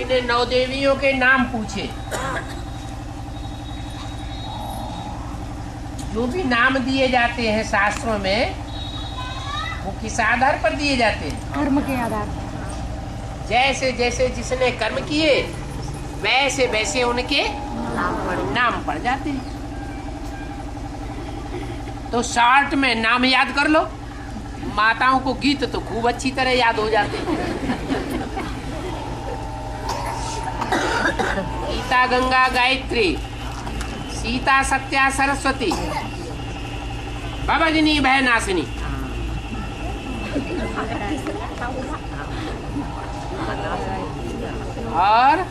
ने 9 देवियों के नाम पूछे। जो भी नाम दिए जाते हैं शास्त्रों में, वो किस आधार पर दिए जाते हैं? कर्म के आधार पर। जैसे जैसे जिसने कर्म किए वैसे वैसे उनके नाम पड़ जाते हैं। तो शॉर्ट में नाम याद कर लो। माताओं को गीत तो खूब अच्छी तरह याद हो जाते हैं। गीता, गंगा, गायत्री, सीता, सत्या, सरस्वती, भवजनी, भयनाशिनी। और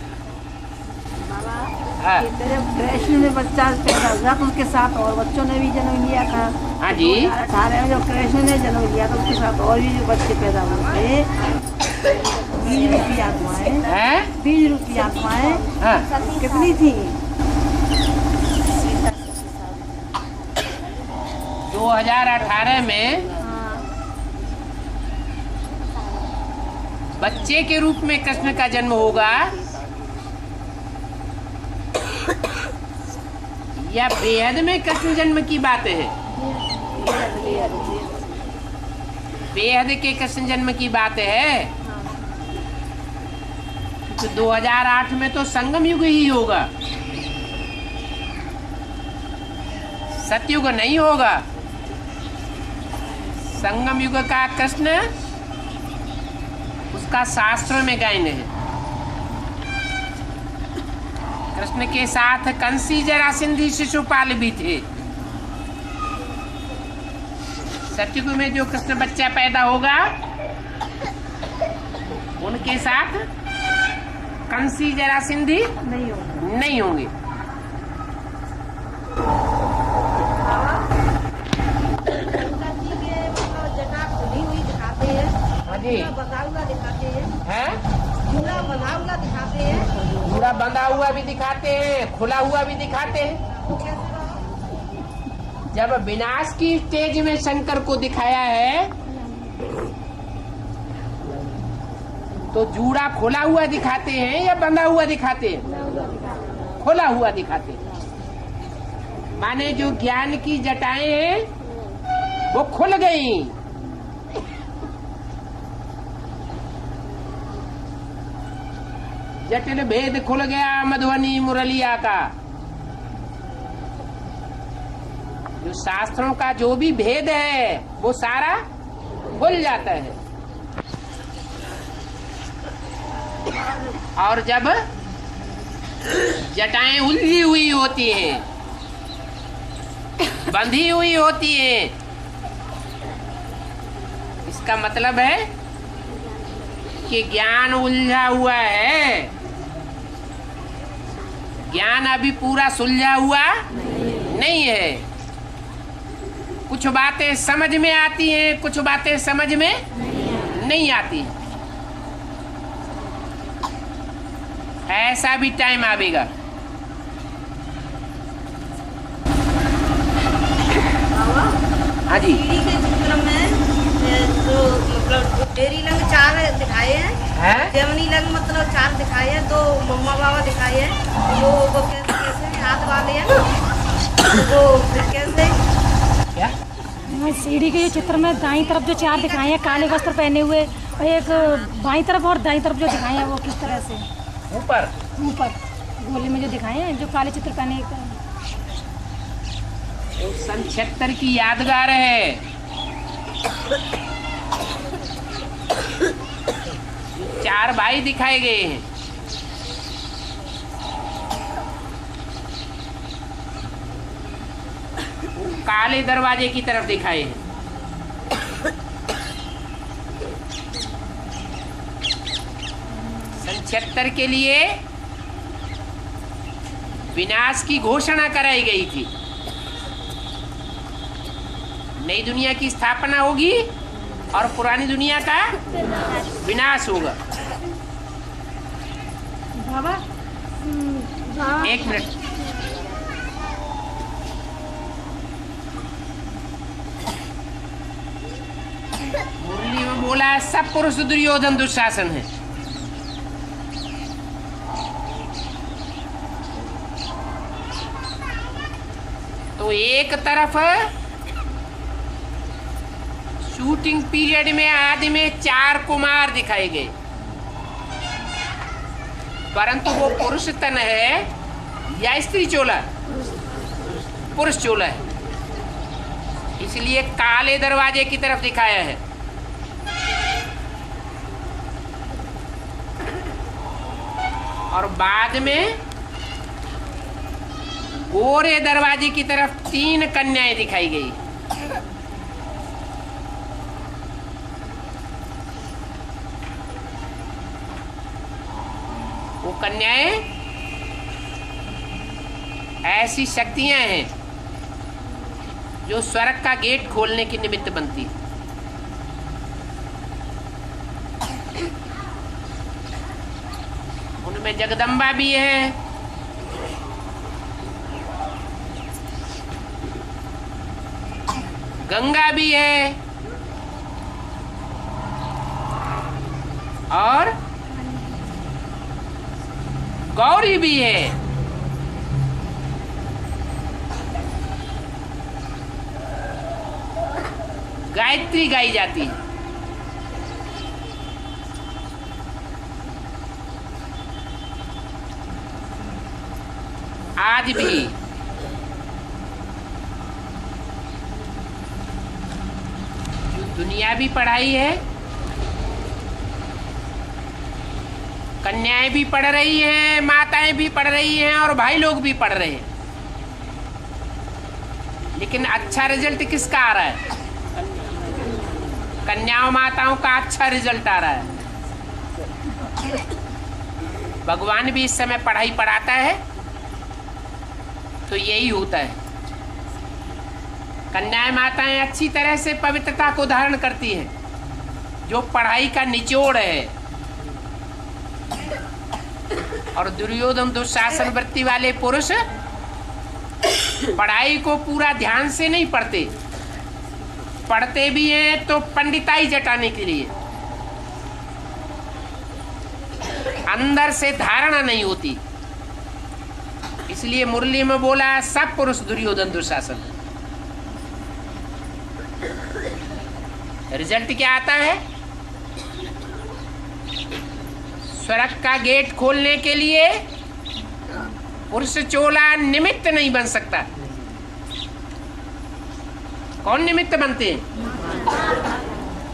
तेरे कृष्ण में बच्चा पैदा हुआ तो उसके साथ और बच्चों ने भी जन्म लिया था। हाँ जी। 2018 में जो कृष्ण ने जन्म लिया था उसके साथ और भी जो बच्चे पैदा हुए थे, बीज रूपी आत्माएं हैं? बीज रूपी आत्माएं हाँ। कितनी थी? 2018 में बच्चे के रूप में कृष्ण का जन्म होगा या बेहद में कृष्ण जन्म की बात है? बेहद के कृष्ण जन्म की बात है। तो 2008 में तो संगम युग ही होगा, सतयुग नहीं होगा। संगम युग का कृष्ण उसका शास्त्रों में गायन है। कृष्ण के साथ कंसी, जरासंधी, शिशुपाल भी थे। सतयुग में जो कृष्ण बच्चा पैदा होगा उनके साथ कंसी, जरासंधी नहीं होंगे। जूड़ा बंधा हुआ दिखाते हैं, जूड़ा बंधा हुआ भी दिखाते हैं, खुला हुआ भी दिखाते हैं। जब विनाश की स्टेज में शंकर को दिखाया है तो जूड़ा खुला हुआ दिखाते हैं या बंधा हुआ दिखाते हैं? खुला हुआ दिखाते हैं। माने जो ज्ञान की जटाएं हैं वो खुल गई। जटिल भेद खुल गया मधुबनी मुरलिया का। जो शास्त्रों का जो भी भेद है वो सारा खुल जाता है। और जब जटाएं उलझी हुई होती हैं, बंधी हुई होती हैं, इसका मतलब है कि ज्ञान उलझा हुआ है। ज्ञान अभी पूरा सुलझा हुआ नहीं है। कुछ बातें समझ में आती हैं, कुछ बातें समझ में नहीं आती। ऐसा भी टाइम आएगा। हाँ जी। सीढ़ी के चित्र में जो मतलब डेरी लंग 4 दिखाए हैं, जमनी लंग मतलब 4 दिखाए हैं, 2 मम्मा बाबा दिखाए हैं। वो कैसे हाथ वाले हैं ना, वो फिर कैसे क्या? सीढ़ी के चित्र में दाईं तरफ जो 4 दिखाए हैं काले वस्त्र पहने हुए, और एक बाईं तरफ और दाईं तरफ जो दिखाए हैं वो किस तरह से? ऊपर गोले में जो दिखाए हैं, जो काले चित्र पहने हैं। वो सन 76 की यादगार है। 4 भाई दिखाए गए हैं। वो काले दरवाजे की तरफ दिखाए हैं। सन 76 के लिए विनाश की घोषणा कराई गई थी। नई दुनिया की स्थापना होगी और पुरानी दुनिया का विनाश होगा। एक मिनट। मुरली में बोला है सब पुरुष दुर्योधन दुशासन है। तो एक तरफ शूटिंग पीरियड में आदि में 4 कुमार दिखाए गए, परंतु वो पुरुष तन है या स्त्री चोला? पुरुष चोला है, इसलिए काले दरवाजे की तरफ दिखाया है। और बाद में गोरे दरवाजे की तरफ 3 कन्याएं दिखाई गई। वो कन्याएं ऐसी शक्तियां हैं जो स्वर्ग का गेट खोलने की निमित्त बनती है। उनमें जगदम्बा भी है, गंगा भी है और गौरी भी है। गायत्री गाई जाती है। आज भी जो दुनियावी पढ़ाई है, कन्याएं भी पढ़ रही हैं, माताएं भी पढ़ रही हैं और भाई लोग भी पढ़ रहे हैं, लेकिन अच्छा रिजल्ट किसका आ रहा है? कन्याओं माताओं का अच्छा रिजल्ट आ रहा है। भगवान भी इस समय पढ़ाई पढ़ाता है तो यही होता है। कन्याएं माताएं अच्छी तरह से पवित्रता को धारण करती हैं, जो पढ़ाई का निचोड़ है। और दुर्योधन दुशासन वृत्ति वाले पुरुष पढ़ाई को पूरा ध्यान से नहीं पढ़ते, पढ़ते भी हैं तो पंडिताई जटाने के लिए, अंदर से धारणा नहीं होती। इसलिए मुरली में बोला सब पुरुष दुर्योधन दुशासन। रिजल्ट क्या आता है? स्वर्ग का गेट खोलने के लिए पुरुष चोला निमित्त नहीं बन सकता। कौन निमित्त बनते हैं?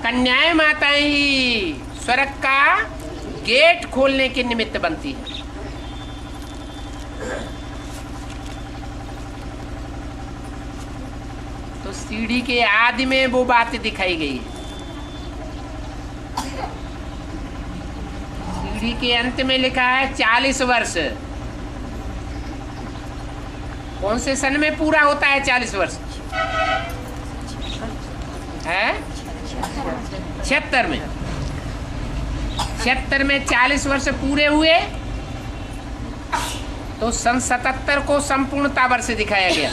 कन्याएं माताएं ही स्वर्ग का गेट खोलने के निमित्त बनती है। तो सीढ़ी के आदि में वो बात दिखाई गई है। सीढ़ी के अंत में लिखा है 40 वर्ष। कौन से सन में पूरा होता है 40 वर्ष? है 76 में। 76 में 40 वर्ष पूरे हुए तो सन 77 को संपूर्णता वर्ष दिखाया गया।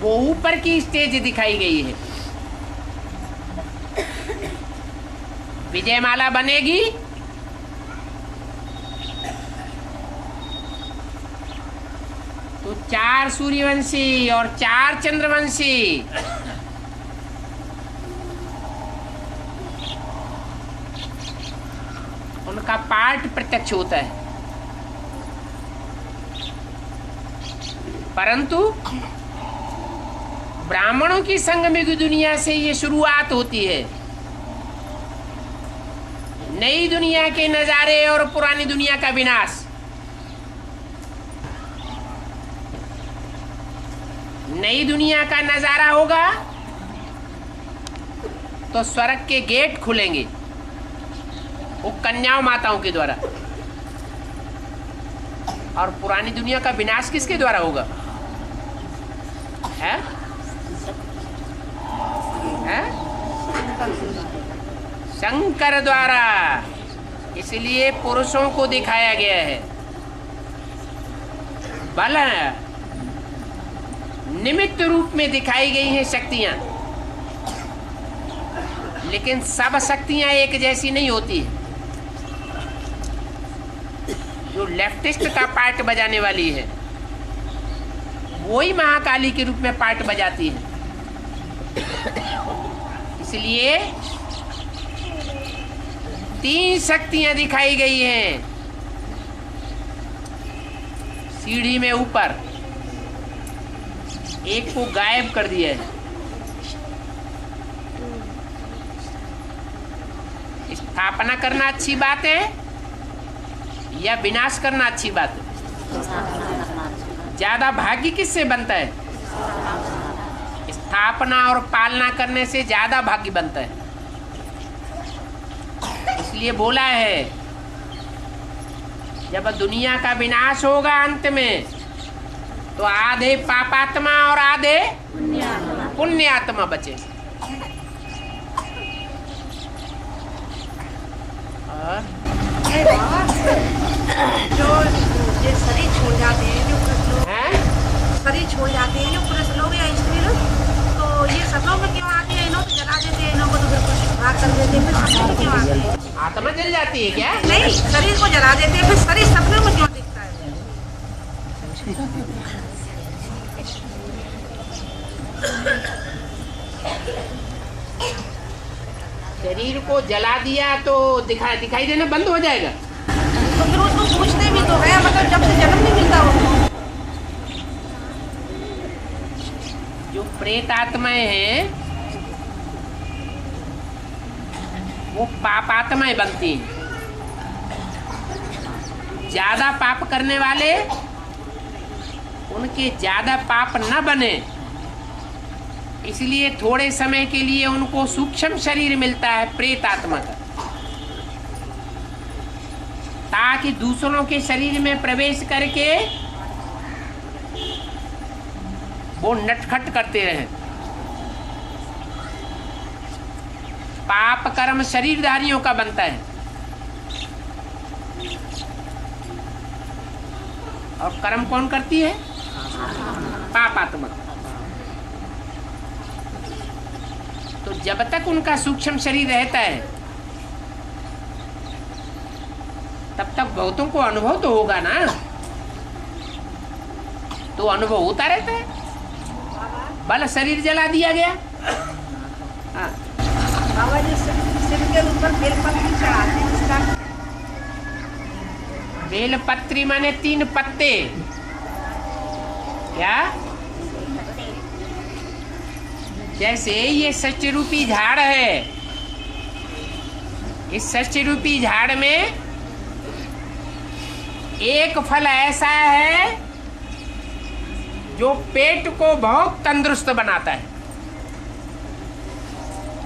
वो ऊपर की स्टेज दिखाई गई है। विजयमाला बनेगी तो 4 सूर्यवंशी और 4 चंद्रवंशी उनका पाठ प्रत्यक्ष होता है। परंतु ब्राह्मणों की संगमिक दुनिया से ये शुरुआत होती है। नई दुनिया के नजारे और पुरानी दुनिया का विनाश। नई दुनिया का नजारा होगा तो स्वर्ग के गेट खुलेंगे, वो कन्याओं माताओं के द्वारा। और पुरानी दुनिया का विनाश किसके द्वारा होगा? है? है? शंकर द्वारा। इसलिए पुरुषों को दिखाया गया है। बल निमित्त रूप में दिखाई गई हैं शक्तियां, लेकिन सब शक्तियां एक जैसी नहीं होती है। जो लेफ्टिस्ट का पार्ट बजाने वाली है, वही महाकाली के रूप में पार्ट बजाती है। इसलिए 3 शक्तियां दिखाई गई हैं सीढ़ी में ऊपर, एक को गायब कर दिया है। स्थापना करना अच्छी बात है या विनाश करना अच्छी बात है? ज्यादा भाग्य किससे बनता है? स्थापना और पालना करने से ज्यादा भाग्य बनता है। इसलिए बोला है जब दुनिया का विनाश होगा अंत में, तो आधे पापात्मा और आधे पुण्यात्मा बचे। जो ये शरीर छोड़ जाते हैं, जो पुरुष लोग शरीर छोड़ जाते हैं, जो पुरुष लोग या स्त्री लोग, तो ये सपनों में क्यों आते हैं? इन्हों को जला देते हैं, इन्हों को तो बिल्कुल भाग कर देते हैं, फिर सपनों में क्यों आते हैं? आत्मा जल जाती है क्या? नहीं, शरीर को जला देते हैं, फिर शरीर सपनों में क्यों दिखता है? शरीर को जला दिया तो दिखाई देना बंद हो जाएगा। तो फिर उसको पूछते भी तो है, मतलब जब से जन्म नहीं मिलता उनको। जो प्रेत आत्माएं हैं वो पाप आत्माएं बनती हैं। ज्यादा पाप करने वाले, उनके ज्यादा पाप न बने, इसलिए थोड़े समय के लिए उनको सूक्ष्म शरीर मिलता है प्रेत आत्मा का, ताकि दूसरों के शरीर में प्रवेश करके वो नटखट करते रहें। पाप कर्म शरीरधारियों का बनता है और कर्म कौन करती है? पाप आत्मा। तो जब तक उनका सूक्ष्म शरीर रहता है तब तक बहुतों को अनुभव तो होगा ना, तो अनुभव होता रहता है। बल शरीर जला दिया गया। हाँ। बाबा जी शिव के ऊपर बेलपत्री चढ़ाते हैं, इसका बेलपत्री माने 3 पत्ते। क्या? जैसे ये सच्च रूपी झाड़ है, इस सच्च रूपी झाड़ में एक फल ऐसा है जो पेट को बहुत तंदुरुस्त बनाता है,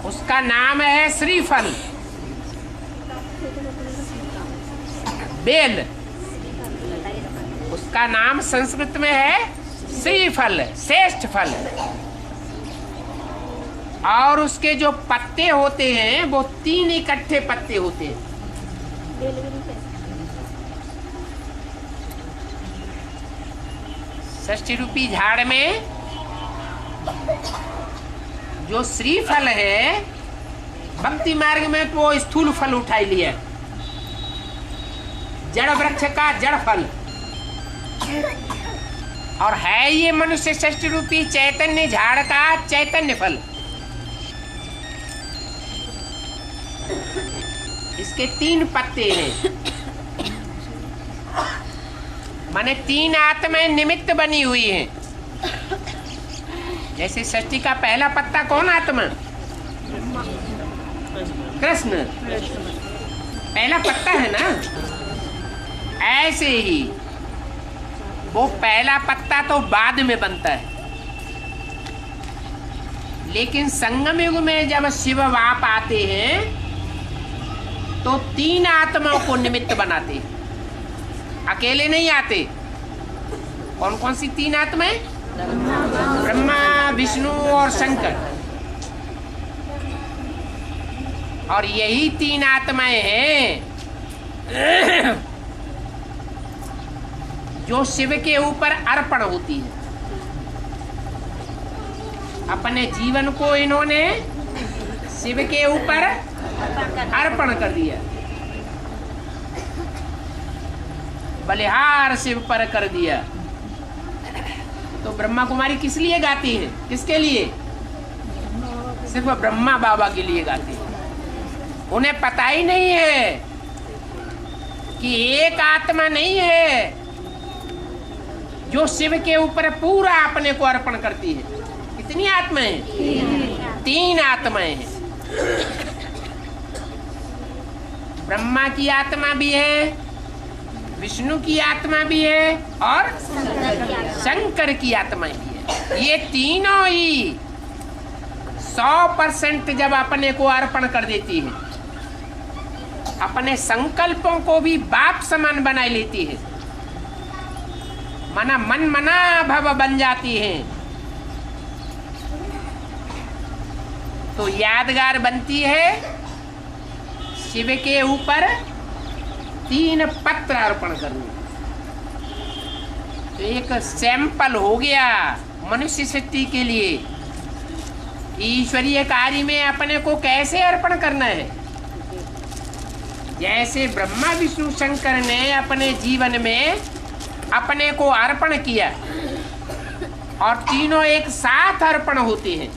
उसका नाम है श्रीफल, बेल। उसका नाम संस्कृत में है श्रीफल, श्रेष्ठ फल। और उसके जो पत्ते होते हैं वो 3 इकट्ठे पत्ते होते हैं। षष्ठी रूपी झाड़ में जो श्रीफल है, भक्ति मार्ग में तो वो स्थूल फल उठाई लिया, जड़ वृक्ष का जड़ फल, और है ये मनुष्य षष्ठी रूपी चैतन्य झाड़ का चैतन्य फल। इसके 3 पत्ते हैं, माने 3 आत्माएं निमित्त बनी हुई हैं। जैसे षष्ठी का पहला पत्ता कौन आत्मा? कृष्ण, पहला पत्ता है ना। ऐसे ही वो पहला पत्ता तो बाद में बनता है, लेकिन संगम युग में जब शिव बाप आते हैं तो 3 आत्माओं को निमित्त बनाते, अकेले नहीं आते। कौन कौन सी 3 आत्माएं? ब्रह्मा, विष्णु और शंकर। और यही 3 आत्माएं हैं जो शिव के ऊपर अर्पण होती है। अपने जीवन को इन्होंने शिव के ऊपर अर्पण कर दिया। बलिहार शिव पर कर दिया। तो ब्रह्मा कुमारी किस लिए गाती है? किसके लिए? सिर्फ ब्रह्मा बाबा के लिए गाती है। उन्हें पता ही नहीं है कि एक आत्मा नहीं है जो शिव के ऊपर पूरा अपने को अर्पण करती है। कितनी आत्माएं? 3 आत्माएं हैं। ब्रह्मा की आत्मा भी है, विष्णु की आत्मा भी है और शंकर की आत्मा भी है। ये तीनों ही 100% जब अपने को अर्पण कर देती है, अपने संकल्पों को भी बाप समान बना लेती है, मना मन मना भव बन जाती है, तो यादगार बनती है शिव के ऊपर 3 पत्र अर्पण करने। तो एक सैंपल हो गया मनुष्य सृष्टि के लिए ईश्वरीय कार्य में अपने को कैसे अर्पण करना है। जैसे ब्रह्मा विष्णु शंकर ने अपने जीवन में अपने को अर्पण किया और तीनों एक साथ अर्पण होते हैं,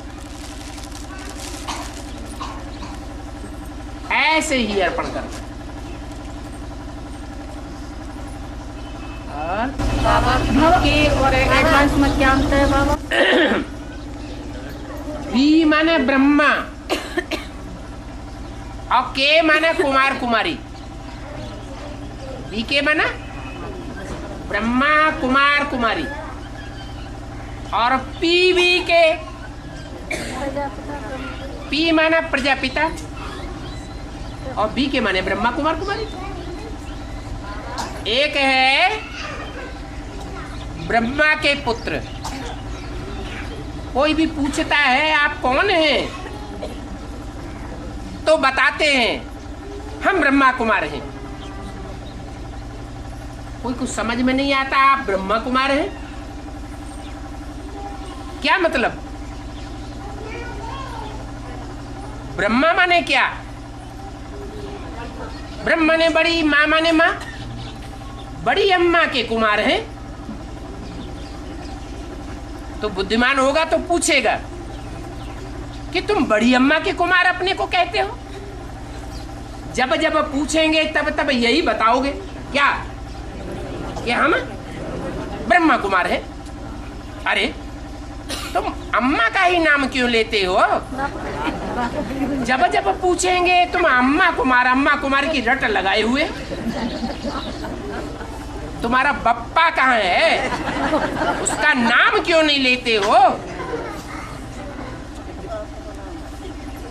ऐसे ही अर्पण करना। और बाबा के और एडवांस में क्या अंतर है बाबा? बी माने ब्रह्मा और के माने कुमार कुमारी। बी के माना ब्रह्मा कुमार कुमारी और पी बी के, पी माना प्रजापिता और बी के माने ब्रह्मा कुमार कुमारी। एक है ब्रह्मा के पुत्र। कोई भी पूछता है आप कौन हैं, तो बताते हैं हम ब्रह्मा कुमार हैं। कोई कुछ समझ में नहीं आता, आप ब्रह्मा कुमार हैं, क्या मतलब? ब्रह्मा माने क्या? ब्रह्मा ने बड़ी, माँ माने माँ, बड़ी अम्मा के कुमार हैं। तो बुद्धिमान होगा तो पूछेगा कि तुम बड़ी अम्मा के कुमार अपने को कहते हो। जब जब पूछेंगे तब तब यही बताओगे क्या कि हम ब्रह्मा कुमार हैं। अरे तुम अम्मा का ही नाम क्यों लेते हो? जब जब पूछेंगे तुम अम्मा कुमार की रट लगाए हुए। तुम्हारा बप्पा कहाँ है, उसका नाम क्यों नहीं लेते हो?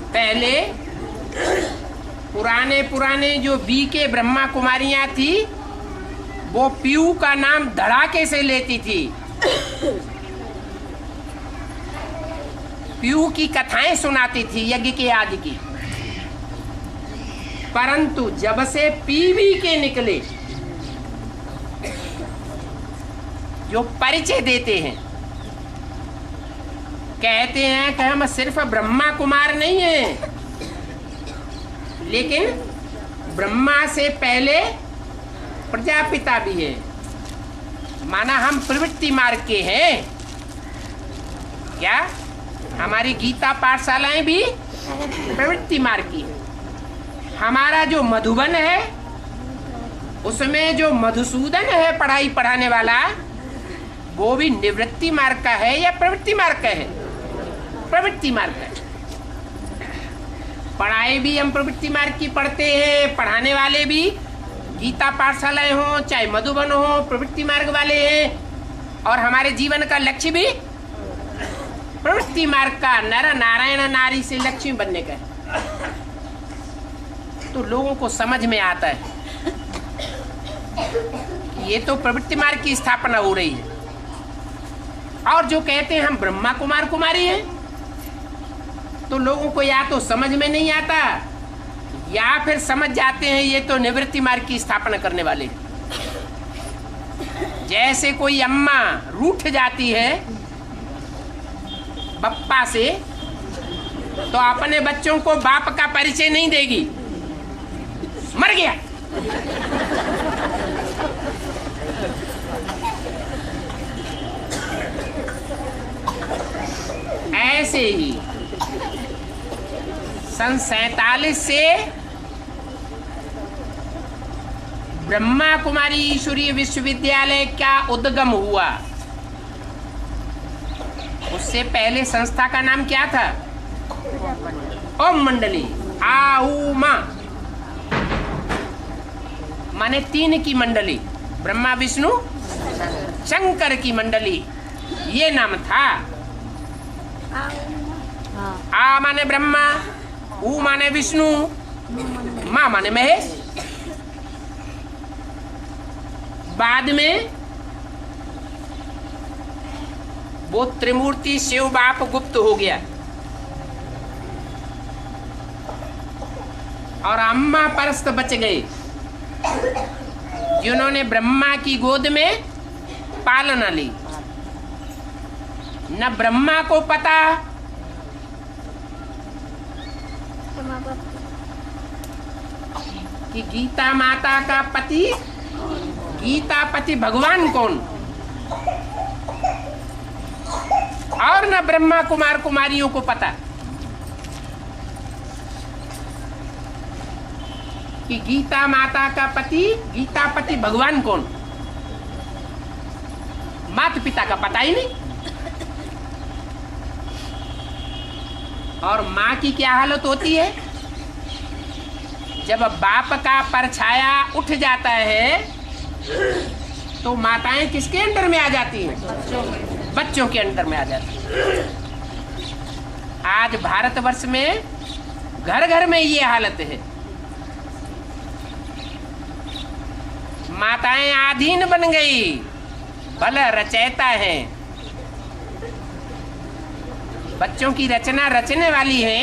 पहले पुराने जो बी के ब्रह्मा कुमारियां थी, वो पीयू का नाम धड़ाके से लेती थी। पीयू की कथाएं सुनाती थी यज्ञ के आदि की। परंतु जब से पीवी के निकले, जो परिचय देते हैं, कहते हैं कि हम सिर्फ ब्रह्मा कुमार नहीं हैं, लेकिन ब्रह्मा से पहले प्रजापिता भी है। माना हम प्रवृत्ति मार्ग के हैं। क्या हमारी गीता पाठशालाएं भी प्रवृत्ति मार्ग की है। हमारा जो मधुबन है, उसमें जो मधुसूदन है पढ़ाई पढ़ाने वाला, वो भी निवृत्ति मार्ग का है या प्रवृत्ति मार्ग का है? प्रवृत्ति मार्ग का है। पढ़ाई भी हम प्रवृत्ति मार्ग की पढ़ते हैं, पढ़ाने वाले भी गीता पाठशालाएं हो चाहे मधुबन हो, प्रवृत्ति मार्ग वाले हैं। और हमारे जीवन का लक्ष्य भी प्रवृत्ति मार्ग का, नर नारायण नारी से लक्ष्मी बनने का है। तो लोगों को समझ में आता है कि ये तो प्रवृत्ति मार्ग की स्थापना हो रही है। और जो कहते हैं हम ब्रह्मा कुमार कुमारी हैं, तो लोगों को या तो समझ में नहीं आता या फिर समझ जाते हैं ये तो निवृत्ति मार्ग की स्थापना करने वाले हैं। जैसे कोई अम्मा रूठ जाती है बप्पा से, तो अपने बच्चों को बाप का परिचय नहीं देगी, मर गया। ऐसे ही सन 47 से ब्रह्मा कुमारी ईश्वरीय विश्वविद्यालय का उद्गम हुआ। उससे पहले संस्था का नाम क्या था? ओम मंडली। आउमा माने 3 की मंडली, ब्रह्मा विष्णु शंकर की मंडली, ये नाम था। आ माने ब्रह्मा, ऊ माने विष्णु, माँ माने महेश। बाद में वो त्रिमूर्ति शिव बाप गुप्त हो गया और अम्मा परस्त बच गए, जिन्होंने ब्रह्मा की गोद में पालना ली। न ब्रह्मा को पता कि गीता माता का पति, गीता पति भगवान कौन, और न ब्रह्मा कुमार कुमारियों को पता कि गीता माता का पति, गीता पति भगवान कौन। माता पिता का पता ही नहीं। और माँ की क्या हालत होती है जब बाप का परछाया उठ जाता है, तो माताएं किसके अंडर में आ जाती हैं? बच्चों के अंडर में आ जाती हैं। आज भारतवर्ष में घर घर में ये हालत है। माताएं आधीन बन गई, भला रचयिता है। बच्चों की रचना रचने वाली है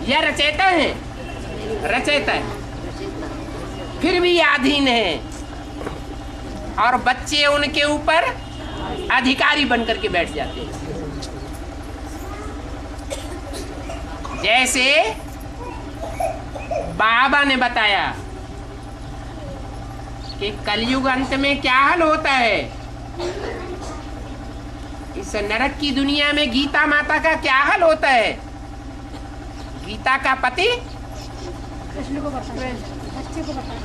या रचयिता है? रचयिता है, फिर भी आधीन है और बच्चे उनके ऊपर अधिकारी बनकर के बैठ जाते हैं। जैसे बाबा ने बताया कि कलयुग अंत में क्या हाल होता है। इस नरक की दुनिया में गीता माता का क्या हाल होता है। गीता का पति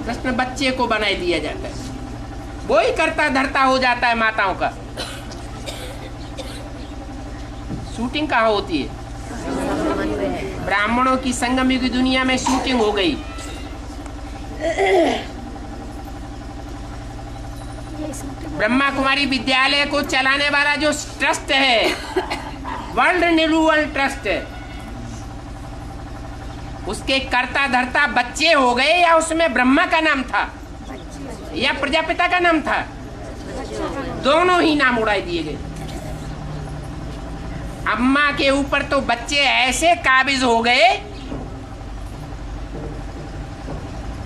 कृष्ण बच्चे को बनाए दिया जाता है, वो ही करता धरता हो जाता है माताओं का। शूटिंग कहाँ होती है? ब्राह्मणों की संगम युग दुनिया में शूटिंग हो गई। ब्रह्मा कुमारी विद्यालय को चलाने वाला जो ट्रस्ट है, वर्ल्ड रिन्यूअल ट्रस्ट, उसके कर्ता धर्ता बच्चे हो गए या उसमें ब्रह्मा का नाम था या प्रजापिता का नाम था? दोनों ही नाम उड़ाई दिए गए। अम्मा के ऊपर तो बच्चे ऐसे काबिज हो गए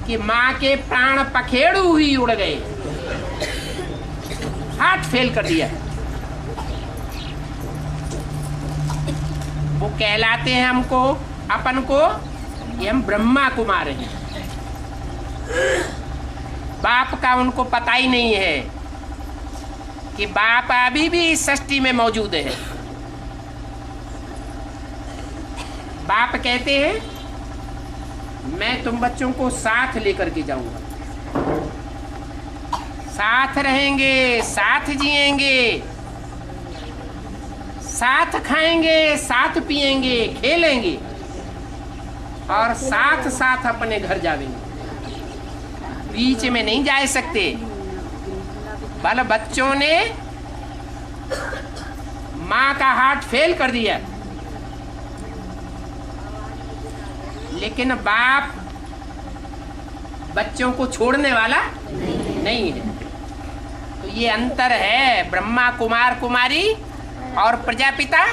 कि माँ के प्राण पखेड़ू ही उड़ गए, हार्ट फेल कर दिया। वो कहलाते हैं हमको, अपन को, कि हम ब्रह्मा कुमार हैं। बाप का उनको पता ही नहीं है कि बाप अभी भी इस सृष्टि में मौजूद है। बाप कहते हैं मैं तुम बच्चों को साथ लेकर के जाऊंगा, साथ रहेंगे, साथ जिएंगे, साथ खाएंगे, साथ पिएंगे, खेलेंगे और साथ साथ अपने घर जाएंगे। बीच में नहीं जा सकते। भले बच्चों ने माँ का हार्ट फेल कर दिया, लेकिन बाप बच्चों को छोड़ने वाला नहीं है। तो ये अंतर है ब्रह्मा कुमार कुमारी और प्रजापिता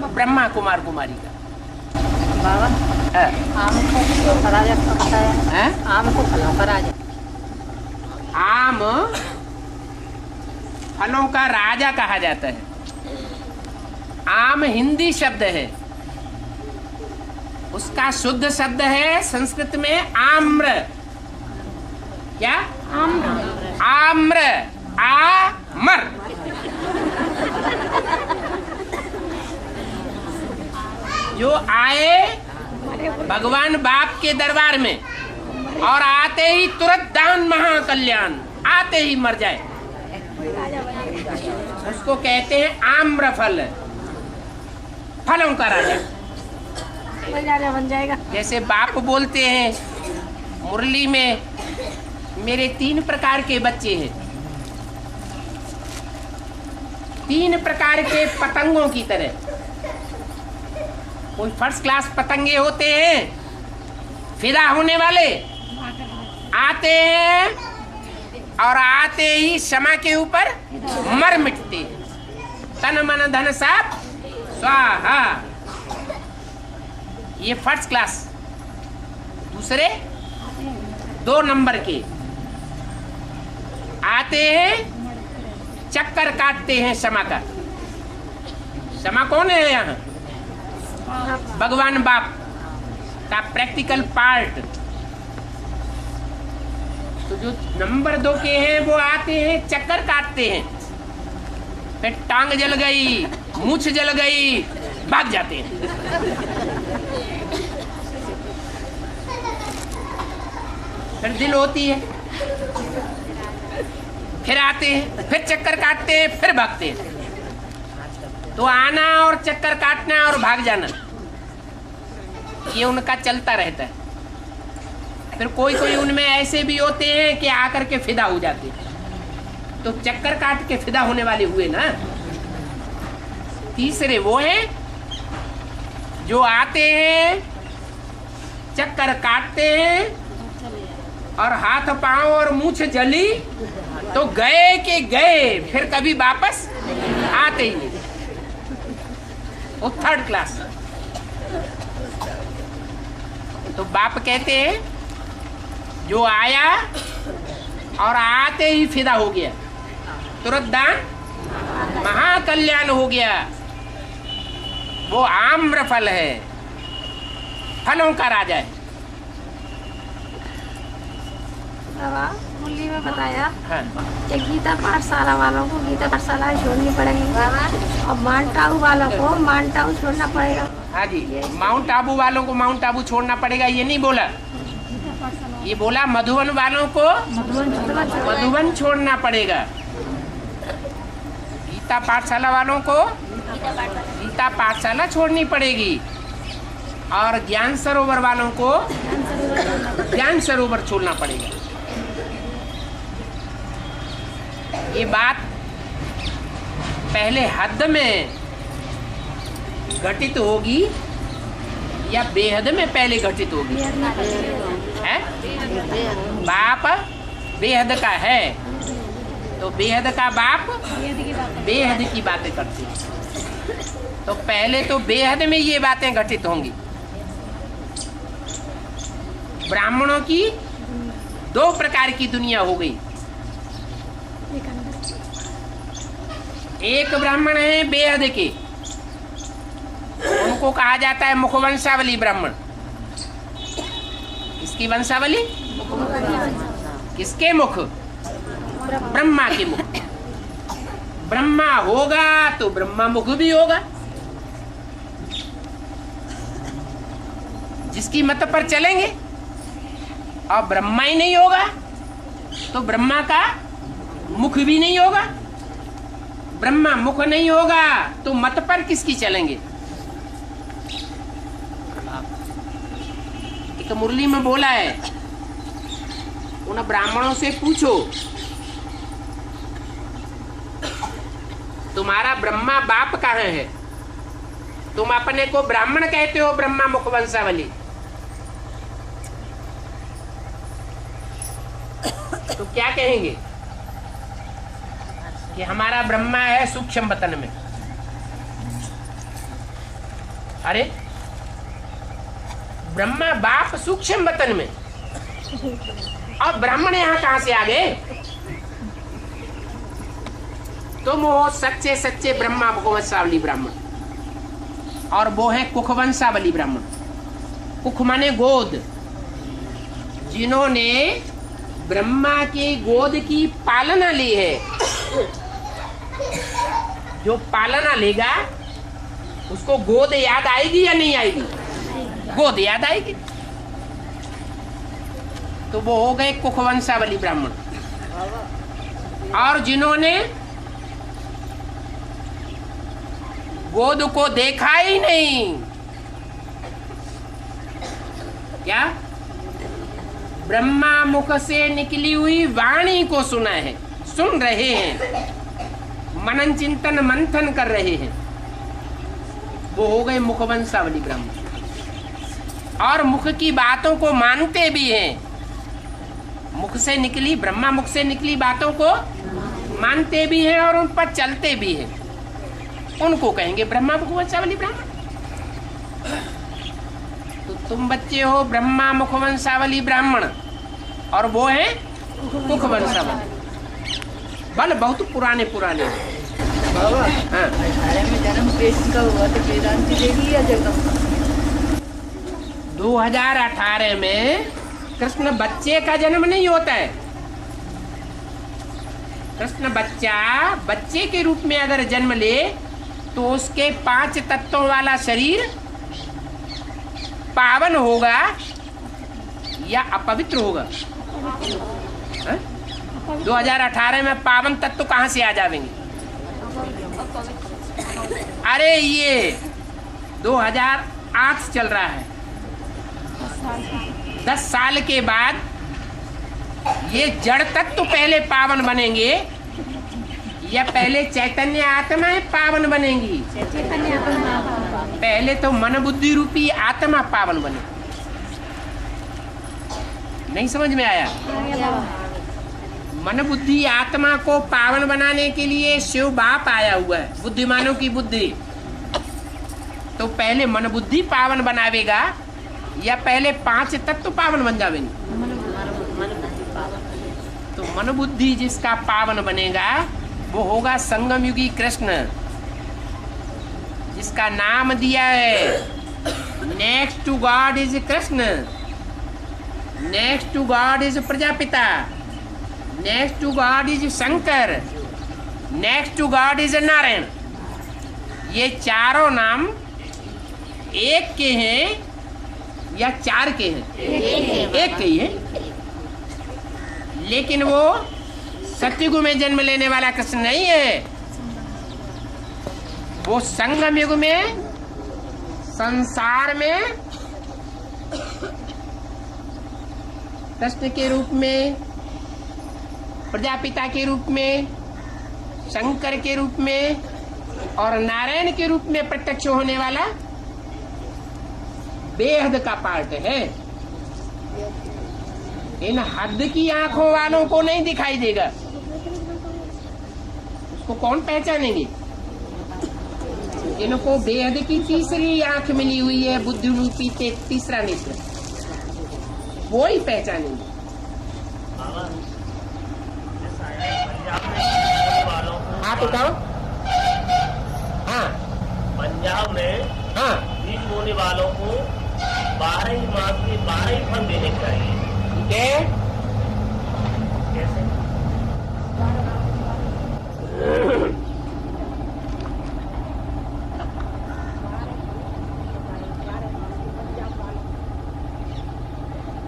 ब्रह्मा कुमार कुमारी का। बाबा आम को फलों का राजा बताया है? आम को फलों का राजा। आम फलों का राजा कहा जाता है। आम हिंदी शब्द है, उसका शुद्ध शब्द है संस्कृत में आम्र। क्या? आम्र। आम्र, आमर। जो आए भगवान बाप के दरबार में और आते ही तुरंत दान महाकल्याण, आते ही मर जाए, उसको कहते हैं आम्रफल, फलों का राजा। बन जाएगा। जैसे बाप बोलते हैं मुरली में, मेरे 3 प्रकार के बच्चे हैं, 3 प्रकार के पतंगों की तरह। कोई फर्स्ट क्लास पतंगे होते हैं, फिदा होने वाले, आते हैं और आते ही क्षमा के ऊपर मर मिटते हैं, तन मन धन सब स्वाहा। ये फर्स्ट क्लास। दूसरे 2 नंबर के आते हैं, चक्कर काटते हैं क्षमा का। क्षमा कौन है यहाँ? भगवान बाप का प्रैक्टिकल पार्ट। तो जो नंबर 2 के हैं वो आते हैं, चक्कर काटते हैं, फिर टांग जल गई, मूछ जल गई, भाग जाते हैं। फिर दिल होती है, फिर आते हैं, फिर चक्कर काटते हैं, फिर भागते हैं। तो आना और चक्कर काटना और भाग जाना, ये उनका चलता रहता है। फिर कोई कोई उनमें ऐसे भी होते हैं कि आकर के फिदा हो जाते हैं। तो चक्कर काट के फिदा होने वाले हुए ना। तीसरे वो हैं जो आते हैं, चक्कर काटते हैं और हाथ पांव और मूछ जली तो गए के गए, फिर कभी वापस आते ही नहीं। वो 3rd क्लास। तो बाप कहते हैं जो आया और आते ही फिदा हो गया, तुरंत दान महाकल्याण हो गया, वो आम्रफल है, फलों का राजा है। मुरली में बताया हाँ। कि गीता पाठशाला वालों को गीता पाठशाला छोड़नी पड़ेगी और माउंट आबू वालों को माउंट आबू छोड़ना पड़ेगा। हाँ जी, माउंट आबू वालों को माउंट आबू छोड़ना पड़ेगा, ये नहीं बोला। ये बोला मधुबन वालों को मधुबन छोड़ना पड़ेगा। गीता पाठशाला वालों को गीता पाठशाला छोड़नी पड़ेगी और ज्ञान सरोवर वालों को ज्ञान सरोवर छोड़ना पड़ेगा। ये बात पहले हद में घटित होगी या बेहद में पहले घटित होगी? है? बाप बेहद का है तो बेहद का बाप बेहद की बातें करते हैं। तो पहले तो बेहद में ये बातें घटित होंगी। ब्राह्मणों की 2 प्रकार की दुनिया हो गई। एक ब्राह्मण है बेहद के, उनको कहा जाता है मुखवंशावली ब्राह्मण। इसकी वंशावली किसके मुख? ब्रह्मा के मुख। ब्रह्मा होगा तो ब्रह्मा मुख भी होगा। जिसकी मत पर चलेंगे और ब्रह्मा ही नहीं होगा तो ब्रह्मा का मुख भी नहीं होगा। ब्रह्मा मुख नहीं होगा तो मत पर किसकी चलेंगे? एक मुरली में बोला है, उन ब्राह्मणों से पूछो तुम्हारा ब्रह्मा बाप कहाँ है? तुम अपने को ब्राह्मण कहते हो, ब्रह्मा मुख वंशावली, तो क्या कहेंगे कि हमारा ब्रह्मा है सूक्ष्म वतन में। अरे ब्रह्मा बाप सूक्ष्म वतन में और ब्राह्मण यहाँ कहां से आ गए? तुम हो सच्चे सच्चे ब्रह्मा मुखवंशावली ब्राह्मण और वो है कुखवंशावली ब्राह्मण। कुख माने गोद, जिन्होंने ब्रह्मा के गोद की पालना ली है। जो पालना लेगा उसको गोद याद आएगी या नहीं आएगी? गोद याद आएगी। तो वो हो गए कुखवंशावली ब्राह्मण। और जिन्होंने गोद को देखा ही नहीं, क्या ब्रह्मा मुख से निकली हुई वाणी को सुना है, सुन रहे हैं, मनन चिंतन मंथन कर रहे हैं, वो हो गए मुखवंशावली ब्राह्मण। और मुख की बातों को मानते भी हैं, मुख से निकली, ब्रह्मा मुख से निकली बातों को मानते भी हैं और उन पर चलते भी हैं, उनको कहेंगे ब्रह्मा मुखवंशावली ब्राह्मण। तो तुम बच्चे हो ब्रह्मा मुखवंशावली ब्राह्मण और वो है कुखवंशावली। बल बहुत पुराने पुराने। बाबा, हाँ। 18 में जन्म कृष्ण का हुआ तो वेदांति देवी या जगदम्बा? 2018 में कृष्ण बच्चे का जन्म नहीं होता है। कृष्ण बच्चे के रूप में अगर जन्म ले तो उसके 5 तत्वों वाला शरीर पावन होगा या अपवित्र होगा? 2018 में पावन तत्व कहां से आ जाएंगे? अरे ये 2008 चल रहा है, 10 साल के बाद ये जड़ तत्व पहले पावन बनेंगे या पहले चैतन्य आत्माएं पावन बनेंगी? पहले तो मन बुद्धि रूपी आत्मा पावन बने। नहीं समझ में आया? मन बुद्धि आत्मा को पावन बनाने के लिए शिव बाप आया हुआ है, बुद्धिमानों की बुद्धि। तो पहले मन बुद्धि पावन बनावेगा या पहले 5 तत्व पावन बन जावेंगे? तो मन बुद्धि जिसका पावन बनेगा वो होगा संगम युगी कृष्ण, जिसका नाम दिया है next to God is Krishna, next to God is Prajapita, next to God is Shankar, next to God is Narayan. ये चारों नाम एक के हैं या 4 के हैं? एक के ही है। लेकिन वो सतयुग में जन्म लेने वाला कृष्ण नहीं है, वो संगम युग में संसार में कृष्ण के रूप में, प्रजापिता के रूप में, शंकर के रूप में और नारायण के रूप में प्रत्यक्ष होने वाला बेहद का पार्ट है। इन हद की आंखों वालों को नहीं दिखाई देगा, उसको कौन पहचानेंगे? इनको बेहद की तीसरी आंख मिली हुई है, बुद्धि रूपी तीसरा नेत्र, वो ही पहचानेंगे। आप बताओ। हाँ, पंजाब में हाँ, बीज बोने वालों को 12 ही मास के 12 ही फल देने चाहिए। ठीक है। कैसे?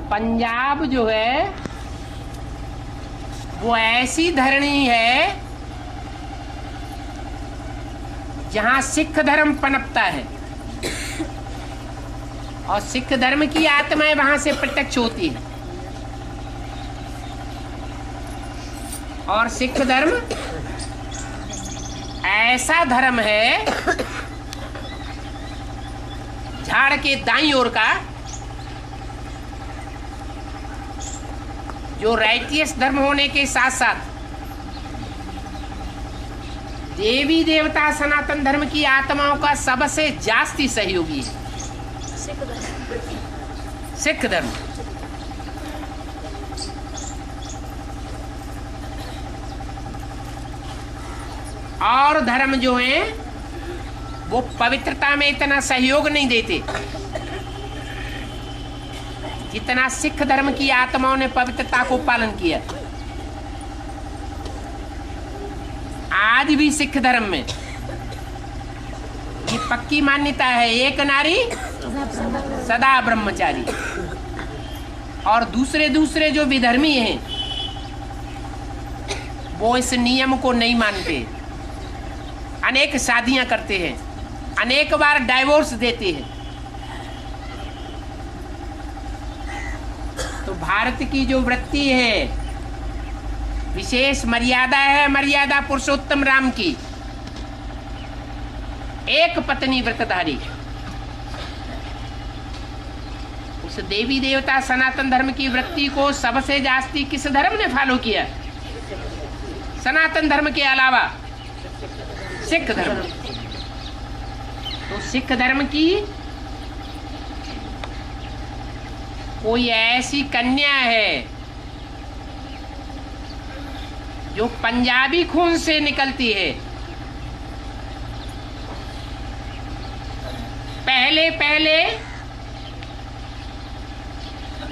पंजाब जो है वो ऐसी धरणी है जहां सिख धर्म पनपता है और सिख धर्म की आत्माएं वहां से प्रत्यक्ष होती है। और सिख धर्म ऐसा धर्म है झाड़ के दाईं ओर का, जो राइटियस धर्म होने के साथ साथ देवी देवता सनातन धर्म की आत्माओं का सबसे जास्ती सहयोगी है सिख धर्म। और धर्म जो है वो पवित्रता में इतना सहयोग नहीं देते जितना सिख धर्म की आत्माओं ने पवित्रता को पालन किया। आज भी सिख धर्म में ये पक्की मान्यता है एक नारी सदा ब्रह्मचारी। और दूसरे जो विधर्मी हैं वो इस नियम को नहीं मानते, अनेक शादियां करते हैं, अनेक बार डाइवोर्स देते हैं। तो भारत की जो वृत्ति है, विशेष मर्यादा है, मर्यादा पुरुषोत्तम राम की, एक पत्नी व्रतधारी। उस देवी देवता सनातन धर्म की वृत्ति को सबसे जास्ती किस धर्म ने फॉलो किया? सनातन धर्म के अलावा सिख धर्म। तो सिख धर्म की कोई ऐसी कन्या है जो पंजाबी खून से निकलती है, पहले पहले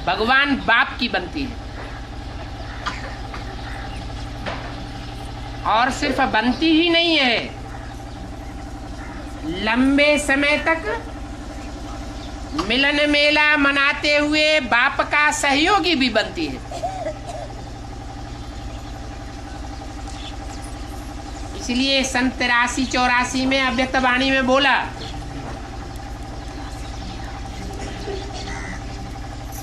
भगवान बाप की बनती है, और सिर्फ बनती ही नहीं है, लंबे समय तक मिलन मेला मनाते हुए बाप का सहयोगी भी बनती है। इसलिए सन 83-84 में अव्यक्त वाणी में बोला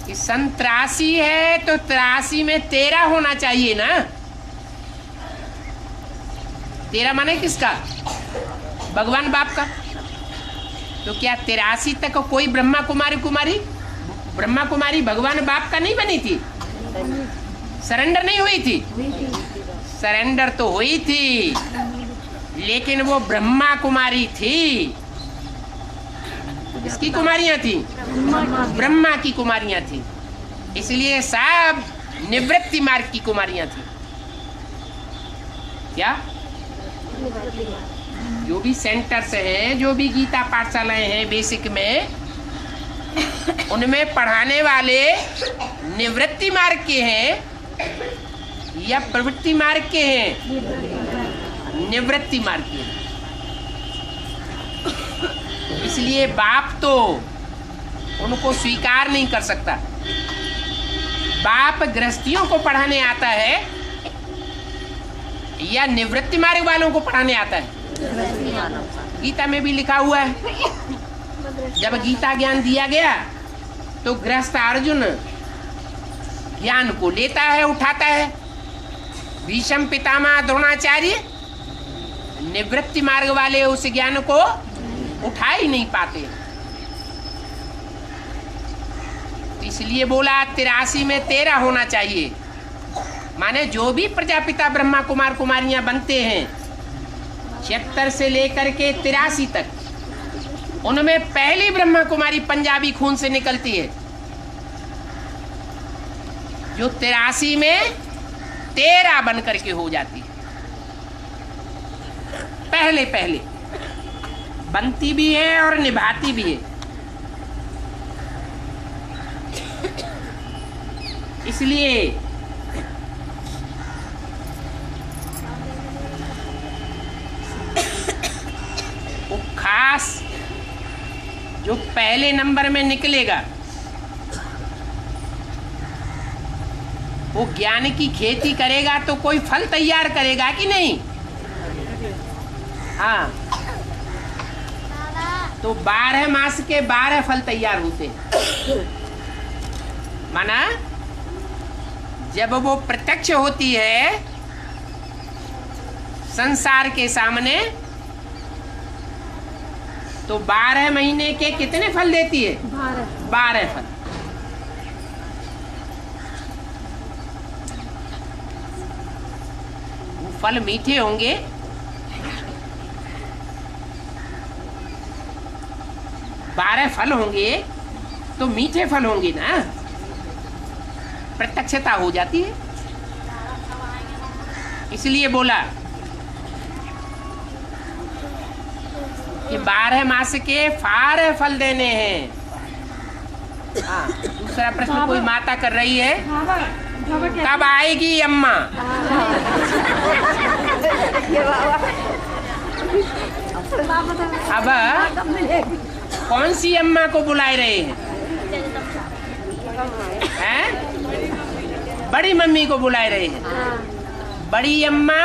कि सन 83 है तो 83 में 13 होना चाहिए ना। 13 माने किसका? भगवान बाप का। तो क्या 83 तक कोई ब्रह्मा कुमारी भगवान बाप का नहीं बनी थी? सरेंडर नहीं हुई थी? सरेंडर तो हुई थी, लेकिन वो ब्रह्मा कुमारी थी। किसकी कुमारियां थी? ब्रह्मा की कुमारियां थी। इसलिए सब निवृत्ति मार्ग की कुमारियां थी। क्या? जो भी सेंटर्स हैं, जो भी गीता पाठशालाएं हैं बेसिक में, उनमें पढ़ाने वाले निवृत्ति मार्ग के हैं या प्रवृत्ति मार्ग के हैं? निवृत्ति मार्ग के हैं। इसलिए बाप तो उनको स्वीकार नहीं कर सकता। बाप गृहस्थियों को पढ़ाने आता है या निवृत्ति मार्ग वालों को पढ़ाने आता है? गीता में भी लिखा हुआ है, जब गीता ज्ञान दिया गया तो गृहस्थ अर्जुन ज्ञान को लेता है, उठाता है। भीष्म पितामह द्रोणाचार्य निवृत्ति मार्ग वाले उस ज्ञान को उठा ही नहीं पाते। इसलिए बोला 83 में 13 होना चाहिए। माने जो भी प्रजापिता ब्रह्मा कुमार कुमारियां बनते हैं 76 से लेकर के 83 तक, उनमें पहली ब्रह्मा कुमारी पंजाबी खून से निकलती है, जो 83 में 13 बन करके हो जाती है। पहले पहले बनती भी है और निभाती भी है। इसलिए वो खास जो पहले नंबर में निकलेगा वो ज्ञान की खेती करेगा तो कोई फल तैयार करेगा कि नहीं? हाँ, तो 12 मास के 12 फल तैयार होते। माना जब वो प्रत्यक्ष होती है संसार के सामने तो 12 महीने के कितने फल देती है? 12 फल। वो फल मीठे होंगे, बारह फल होंगे तो मीठे फल होंगे ना, प्रत्यक्षता हो जाती है। इसलिए बोला कि 12 मास के 12 फल देने हैं। हाँ, दूसरा प्रश्न कोई माता कर रही है, कब आएगी अम्मा? अब कौन सी अम्मा को बुला रहे हैं? बड़ी मम्मी को बुला रहे हैं। बड़ी अम्मा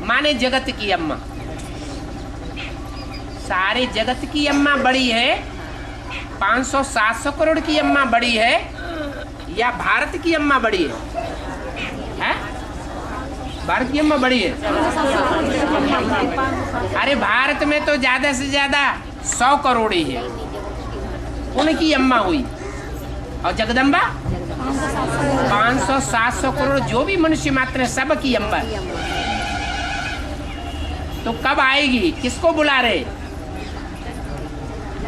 माने जगत की अम्मा। सारे जगत की अम्मा बड़ी है, 500-700 करोड़ की अम्मा बड़ी है, या भारत की अम्मा बड़ी है? भारत की अम्मा बड़ी है। अरे भारत में तो ज्यादा से ज्यादा 100 करोड़ ही है, उनकी अम्मा हुई। और जगदम्बा 500-700 करोड़ जो भी मनुष्य मात्र है, सब की अम्मा है। तो कब आएगी? किसको बुला रहे?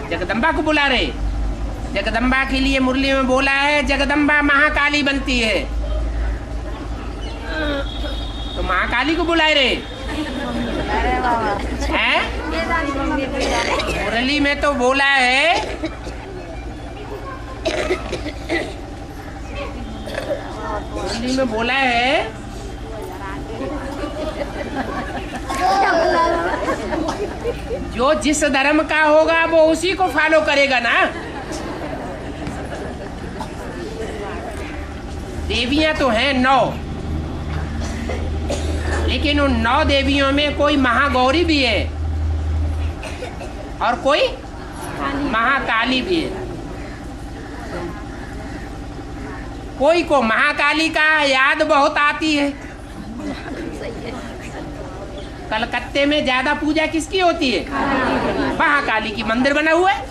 जगदम्बा को बुला रहे। जगदम्बा के लिए मुरली में बोला है, जगदम्बा महाकाली बनती है। तो महाकाली को बुलाए रहे हैं। मुरली में तो बोला है, मुरली में बोला है जो जिस धर्म का होगा वो उसी को फॉलो करेगा ना। देवियां तो हैं 9, लेकिन उन 9 देवियों में कोई महागौरी भी है और कोई महाकाली भी है। कोई को महाकाली का याद बहुत आती है। कलकत्ते में ज्यादा पूजा किसकी होती है? महाकाली की। मंदिर बना हुआ है।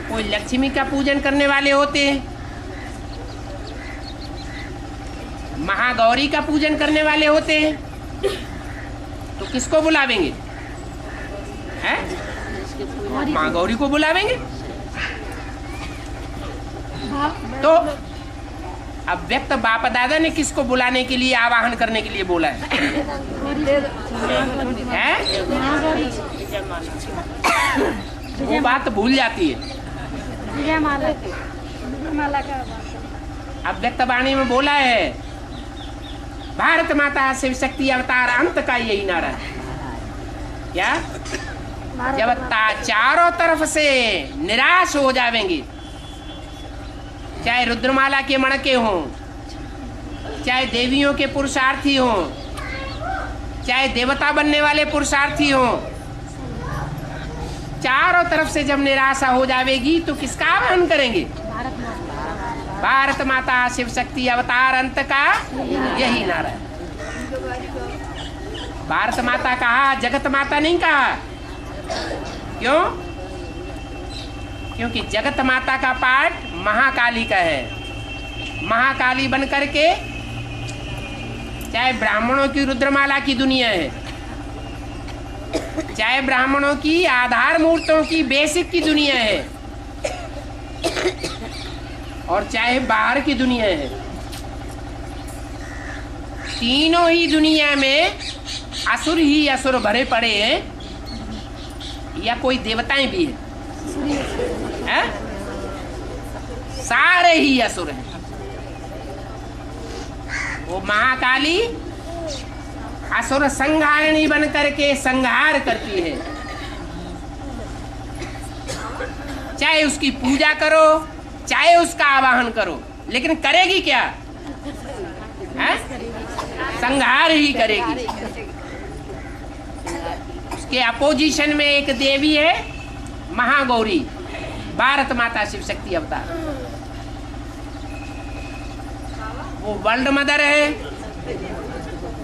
कोई लक्ष्मी का पूजन करने वाले होते हैं, महागौरी का पूजन करने वाले होते हैं। तो किसको बुलावेंगे? हैं? महागौरी को बुलावेंगे। तो अव्यक्त बाप दादा ने किसको बुलाने के लिए, आवाहन करने के लिए बोला है? वो बात भूल जाती है। अव्यक्त वाणी में बोला है, भारत माता शिव शक्ति अवतार अंत का यही नारा है। क्या? जब चारों तरफ से निराश हो जाएंगे, चाहे रुद्रमाला के मणके हों, चाहे देवियों के पुरुषार्थी हों, चाहे देवता बनने वाले पुरुषार्थी हों, चारों तरफ से जब निराशा हो जाएगी तो किसका आह्वान करेंगे? भारत माता शिव शक्ति अवतार अंत का यही नारा है। भारत माता कहा, जगत माता नहीं कहा। क्यों? क्योंकि जगत माता का पाठ महाकाली का है। महाकाली बन करके चाहे ब्राह्मणों की रुद्रमाला की दुनिया है, चाहे ब्राह्मणों की आधार मूर्तों की बेसिक की दुनिया है, और चाहे बाहर की दुनिया है, तीनों ही दुनिया में असुर ही असुर भरे पड़े हैं, या कोई देवताएं भी हैं? सारे ही असुर हैं। वो महाकाली असुर संहारिणी बन करके संहार करती है। चाहे उसकी पूजा करो, चाहे उसका आवाहन करो, लेकिन करेगी क्या? संहार ही करेगी। उसके अपोजिशन में एक देवी है महागौरी, भारत माता शिव शक्ति अवतार। वो वर्ल्ड मदर है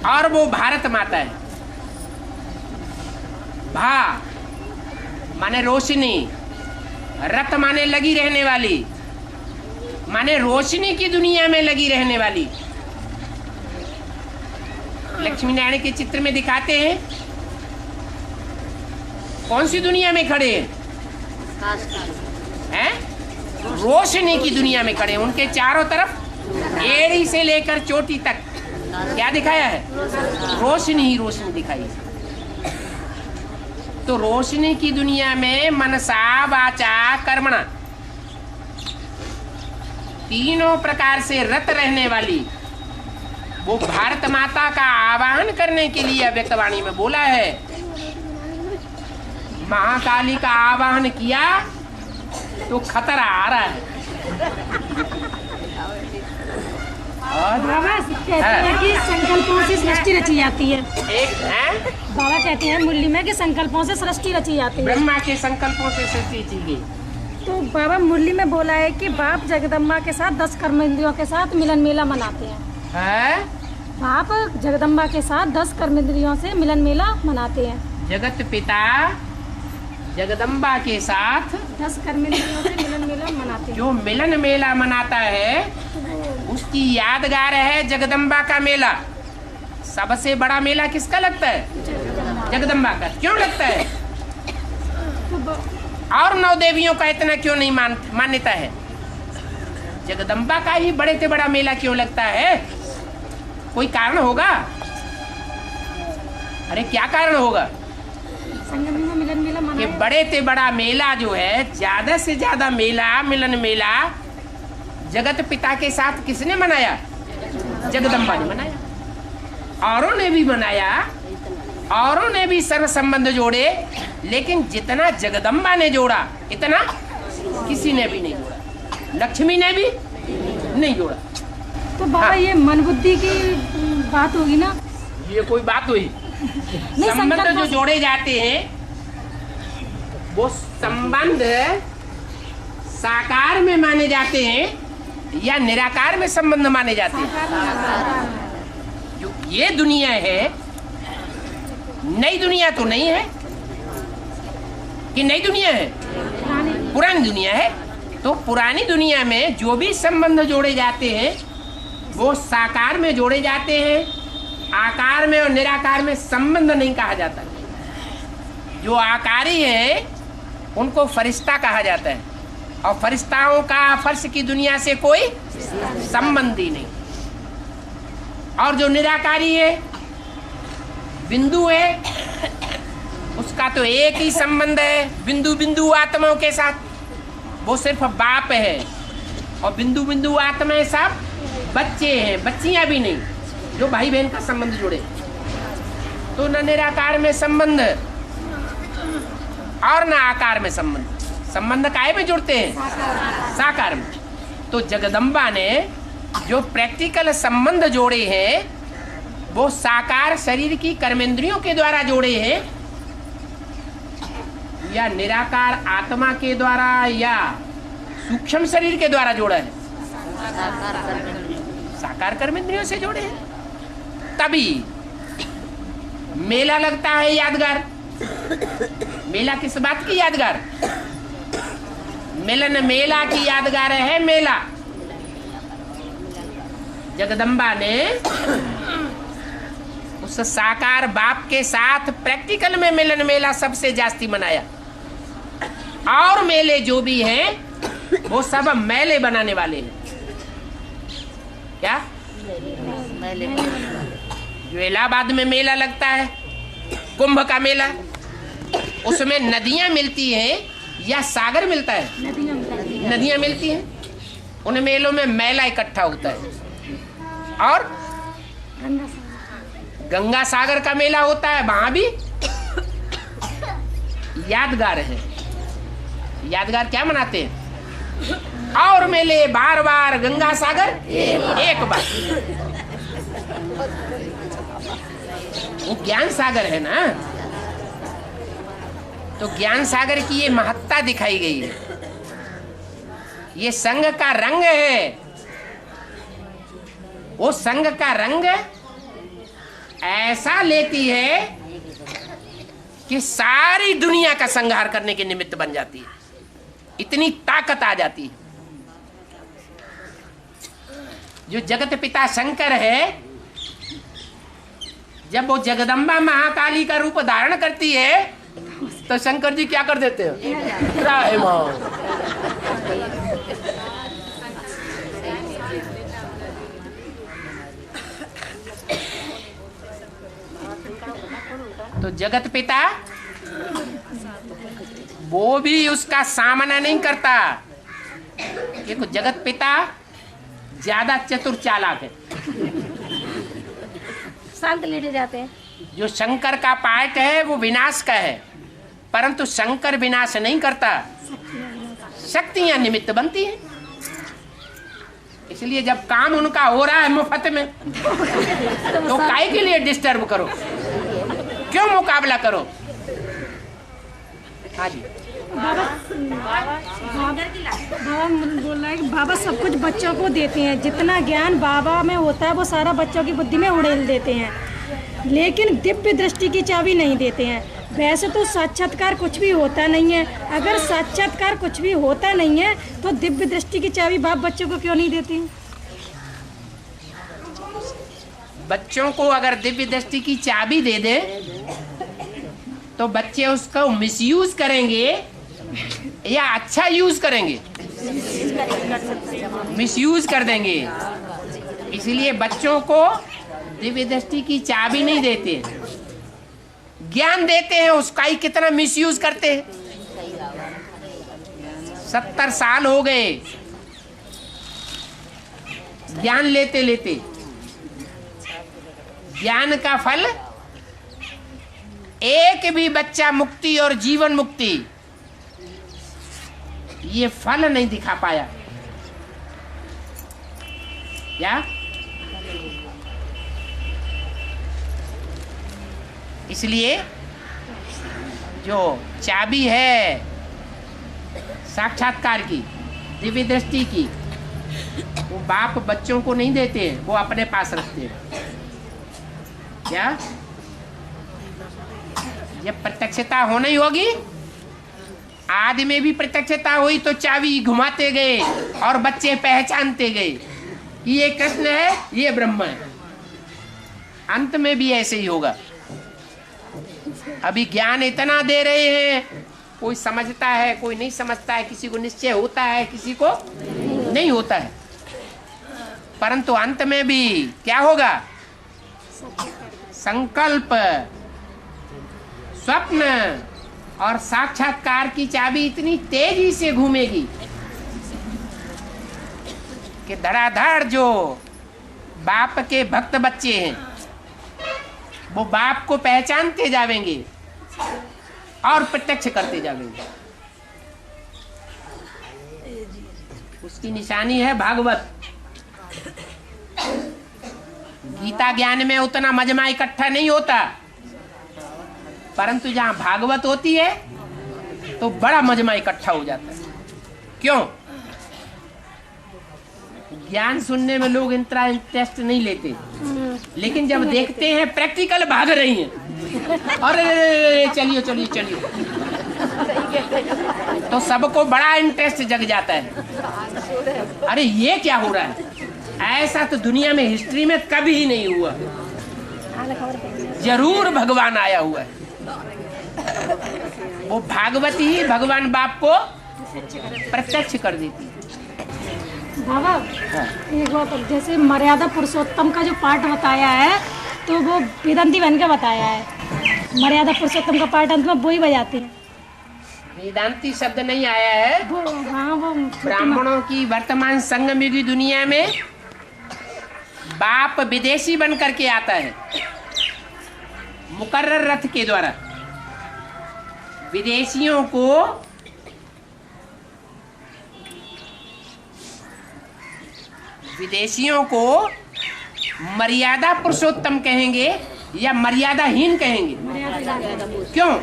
और वो भारत माता है। भा माने रोशनी, रत माने लगी रहने वाली, माने रोशनी की दुनिया में लगी रहने वाली। लक्ष्मी नारायण के चित्र में दिखाते हैं कौन सी दुनिया में खड़े हैं? रोशनी की दुनिया में खड़े हैं। उनके चारों तरफ एड़ी से लेकर चोटी तक क्या दिखाया है? रोशनी ही रोशनी दिखाई। तो रोशनी की दुनिया में मनसा वाचा कर्मणा तीनों प्रकार से रत रहने वाली वो भारत माता का आवाहन करने के लिए अव्यक्तवाणी में बोला है। महाकाली का आवाहन किया तो खतरा आ रहा है। बाबा कहते हैं कि संकल्पों से सृष्टि रची जाती है। एक है बाबा कहते हैं मुरली में कि संकल्पों से सृष्टि रची जाती है। ब्रह्मा के संकल्पों से सृष्टि की गई। तो बाबा मुरली में बोला है कि बाप जगदम्बा के साथ 10 कर्मेंद्रियों के साथ मिलन मेला मनाते हैं। बाप जगदम्बा के साथ 10 कर्मेंद्रियों से मिलन मेला मनाते हैं। जगत पिता जगदम्बा के साथ 10 कर्मेंद्रियों से मिलन मेला मनाते हैं। जो मिलन मेला मनाता है उसकी यादगार है जगदम्बा का मेला। सबसे बड़ा मेला किसका लगता है? जगदम्बा का। क्यों लगता है? और 9 देवियों का इतना क्यों नहीं मान्यता है? जगदम्बा का ही बड़े से बड़ा मेला क्यों लगता है? कोई कारण होगा? अरे क्या कारण होगा? मिलन मेला कि बड़े से बड़ा मेला जो है, ज्यादा से ज्यादा मेला, मिलन मेला जगत पिता के साथ किसने मनाया? जगदम्बा ने मनाया। औरों ने भी मनाया, औरों ने भी सर्व संबंध जोड़े, लेकिन जितना जगदम्बा ने जोड़ा इतना किसी ने भी नहीं जोड़ा। लक्ष्मी ने भी नहीं जोड़ा। तो बाबा हाँ। ये मन बुद्धि की बात होगी ना? ये कोई बात हुई? संबंध जो जोड़े जाते हैं वो संबंध साकार में माने जाते हैं या निराकार में संबंध माने जाते हैं? जो ये दुनिया है, नई दुनिया तो नहीं है कि नई दुनिया है? पुरानी दुनिया है। तो पुरानी दुनिया में जो भी संबंध जोड़े जाते हैं वो साकार में जोड़े जाते हैं। आकार में और निराकार में संबंध नहीं कहा जाता। जो आकारी है उनको फरिश्ता कहा जाता है, और फरिश्ताओं का फर्श की दुनिया से कोई संबंध ही नहीं। और जो निराकारी है, बिंदु है, उसका तो एक ही संबंध है बिंदु बिंदु आत्माओं के साथ। वो सिर्फ बाप है, और बिंदु बिंदु आत्माएं सब बच्चे हैं, बच्चियां भी नहीं, जो भाई बहन का संबंध जोड़े। तो न निराकार में संबंध और न आकार में संबंध। संबंध काहे में जुड़ते हैं? साकार में। तो जगदम्बा ने जो प्रैक्टिकल संबंध जोड़े हैं वो साकार शरीर की कर्मेंद्रियों के द्वारा जोड़े हैं, या निराकार आत्मा के द्वारा, या सूक्ष्म शरीर के द्वारा जोड़ा है? साकार कर्मेंद्रियों से जोड़े हैं। तभी मेला लगता है यादगार। मेला किस बात की यादगार? मिलन मेला की यादगार है मेला। जगदम्बा ने उस साकार बाप के साथ प्रैक्टिकल में मिलन मेला सबसे जास्ती मनाया। और मेले जो भी हैं वो सब मेले बनाने वाले हैं। क्या? जो इलाहाबाद में मेला लगता है, कुंभ का मेला, उसमें नदियां मिलती हैं या सागर मिलता है? नदियां मिलती हैं। उन मेलों में मेला इकट्ठा होता है। और गंगा सागर का मेला होता है, वहां भी यादगार है। यादगार क्या मनाते हैं? और मेले बार बार, गंगा सागर एक बार। वो ज्ञान सागर है ना, तो ज्ञान सागर की ये महत्ता दिखाई गई है। ये संग का रंग है। वो संग का रंग ऐसा लेती है कि सारी दुनिया का संहार करने के निमित्त बन जाती है। इतनी ताकत आ जाती है। जो जगत पिता शंकर है, जब वो जगदम्बा महाकाली का रूप धारण करती है तो शंकर जी क्या कर देते हैं? तो जगत पिता वो भी उसका सामना नहीं करता। देखो, जगत पिता ज्यादा चतुर चालाक है। शांत लेटे जाते हैं। जो शंकर का पार्ट है वो विनाश का है, परंतु शंकर विनाश नहीं करता, शक्तियां निमित्त बनती हैं। इसलिए जब काम उनका हो रहा है मुफ्त में तो काहे के लिए डिस्टर्ब करो, क्यों मुकाबला करो। हाँ जी बाबा बोल रहा है कि बाबा सब कुछ बच्चों को देते हैं, जितना ज्ञान बाबा में होता है वो सारा बच्चों की बुद्धि में उड़ेल देते हैं, लेकिन दिव्य दृष्टि की चाबी नहीं देते हैं। वैसे तो साक्षात्कार कुछ भी होता नहीं है, अगर साक्षात्कार कुछ भी होता नहीं है तो दिव्य दृष्टि की चाबी बाप बच्चों को क्यों नहीं देती? बच्चों को अगर दिव्य दृष्टि की चाबी दे दे तो बच्चे उसका मिसयूज करेंगे या अच्छा यूज करेंगे? मिसयूज कर देंगे। इसलिए बच्चों को दिव्य दृष्टि की चाबी नहीं देते, ज्ञान देते हैं, उसका ही कितना मिसयूज करते हैं। 70 साल हो गए ज्ञान लेते लेते। ज्ञान का फल एक भी बच्चा मुक्ति और जीवन मुक्ति ये फल नहीं दिखा पाया। क्या? इसलिए जो चाबी है साक्षात्कार की, दिव्य दृष्टि की, वो बाप बच्चों को नहीं देते हैं, वो अपने पास रखते हैं। क्या? जब प्रत्यक्षता होनी ही होगी, आदि में भी प्रत्यक्षता हुई तो चाबी घुमाते गए और बच्चे पहचानते गए कि ये कृष्ण है, ये ब्रह्मा है। अंत में भी ऐसे ही होगा। अभी ज्ञान इतना दे रहे हैं, कोई समझता है, कोई नहीं समझता है, किसी को निश्चय होता है, किसी को नहीं होता है, परंतु अंत में भी क्या होगा? संकल्प, स्वप्न और साक्षात्कार की चाबी इतनी तेजी से घूमेगी कि धड़ाधड़ जो बाप के भक्त बच्चे हैं वो बाप को पहचानते जावेंगे और प्रत्यक्ष करते जावेंगे। उसकी निशानी है भागवत। गीता ज्ञान में उतना मजमा इकट्ठा नहीं होता, परंतु जहां भागवत होती है तो बड़ा मजमा इकट्ठा हो जाता है। क्यों? ज्ञान सुनने में लोग इंटरेस्ट नहीं लेते, लेकिन जब देखते हैं प्रैक्टिकल भाग रही हैं, अरे चलिए चलिए चलिए, तो सबको बड़ा इंटरेस्ट जग जाता है। अरे ये क्या हो रहा है? ऐसा तो दुनिया में हिस्ट्री में कभी ही नहीं हुआ। जरूर भगवान आया हुआ है। वो भागवती ही भगवान बाप को प्रत्यक्ष कर देती है। बाबा एक बात, जैसे मर्यादा पुरुषोत्तम का जो पाठ बताया है तो वो वेदांती बन के बताया है। मर्यादा पुरुषोत्तम का पाठ अंत में वो ही बजाते हैं। वेदांती शब्द नहीं आया है। वो ब्राह्मणों की वर्तमान संगमयुगी दुनिया में बाप विदेशी बन करके आता है, मुकर्रर रथ के द्वारा। विदेशियों को मर्यादा पुरुषोत्तम कहेंगे या मर्यादाहीन कहेंगे? क्यों?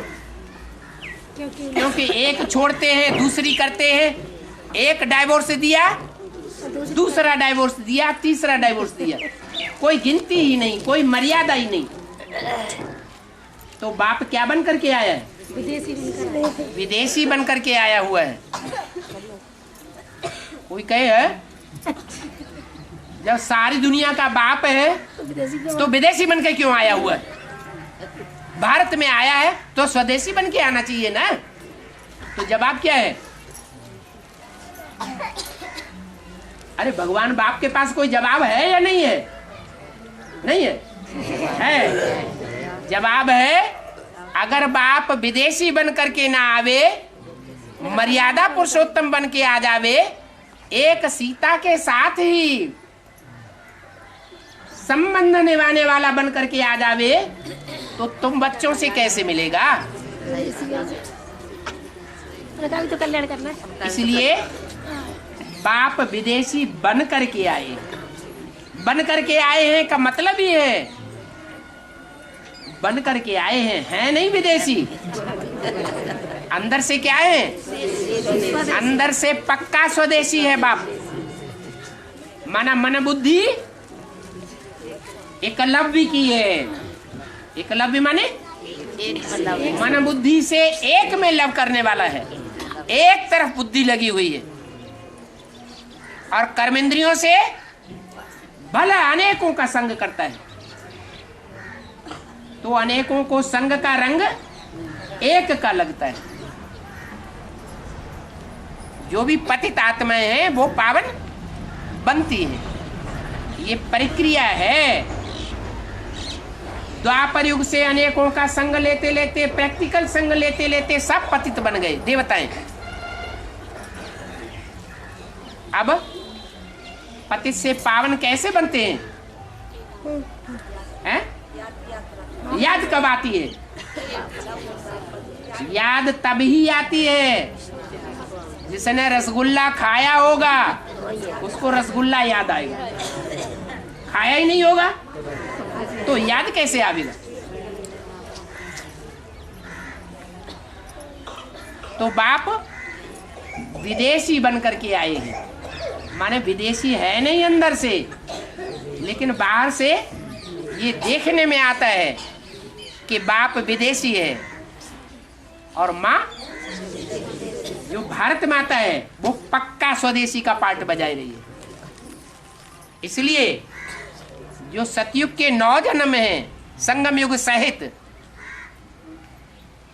क्योंकि एक छोड़ते हैं, दूसरी करते हैं। एक डाइवोर्स दिया, दूसरा डाइवोर्स दिया, तीसरा डाइवोर्स दिया, कोई गिनती ही नहीं, कोई मर्यादा ही नहीं। तो बाप क्या बन करके आया है? विदेशी बन करके आया हुआ है। कोई कहे है जब सारी दुनिया का बाप है तो विदेशी बन के क्यों आया हुआ है? भारत में आया है तो स्वदेशी बन के आना चाहिए ना। तो जवाब क्या है? अरे भगवान बाप के पास कोई जवाब है या नहीं है? नहीं है? है। जवाब है, अगर बाप विदेशी बन करके ना आवे, मर्यादा पुरुषोत्तम बन के आ जावे, एक सीता के साथ ही संबंध निभाने वाला बन करके आ जावे तो तुम बच्चों से कैसे मिलेगा? तो कल्याण करना है। इसलिए बाप विदेशी बन करके आए। बन करके आए हैं का मतलब ही है बन करके आए हैं नहीं विदेशी। अंदर से क्या है? अंदर से पक्का स्वदेशी है बाप। माना मन बुद्धि एकलव्य की है। एकलव्य माने मन बुद्धि से एक में लव करने वाला है। एक तरफ बुद्धि लगी हुई है और कर्मेंद्रियों से भला अनेकों का संग करता है। तो अनेकों को संग का रंग एक का लगता है। जो भी पतित आत्माएं हैं वो पावन बनती हैं। ये प्रक्रिया है। द्वापर युग से अनेकों का संग लेते लेते, प्रैक्टिकल संग लेते लेते सब पतित बन गए देवताएं। अब पतित से पावन कैसे बनते हैं? याद कब आती है? याद तभी आती है जिसने रसगुल्ला खाया होगा उसको रसगुल्ला याद आएगा। खाया ही नहीं होगा तो याद कैसे आएगा? तो बाप विदेशी बन करके आए हैं। माने विदेशी है नहीं अंदर से, लेकिन बाहर से ये देखने में आता है कि बाप विदेशी है और माँ जो भारत माता है वो पक्का स्वदेशी का पार्ट बजाय रही है। इसलिए जो सतयुग के 9 जन्म हैं संगम युग सहित,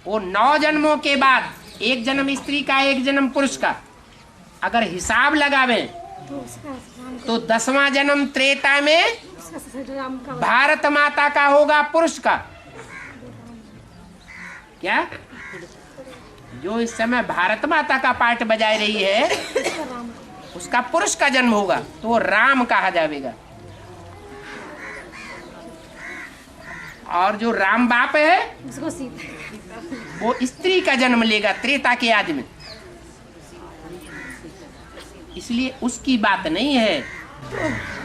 वो 9 जन्मों के बाद एक जन्म स्त्री का एक जन्म पुरुष का अगर हिसाब लगावें तो 10वां जन्म त्रेता में भारत माता का होगा पुरुष का। क्या? जो इस समय भारत माता का पार्ट बजाय रही है उसका पुरुष का जन्म होगा तो वो राम कहा जाएगा। और जो राम बाप है वो स्त्री का जन्म लेगा त्रेता के आदि में। इसलिए उसकी बात नहीं है।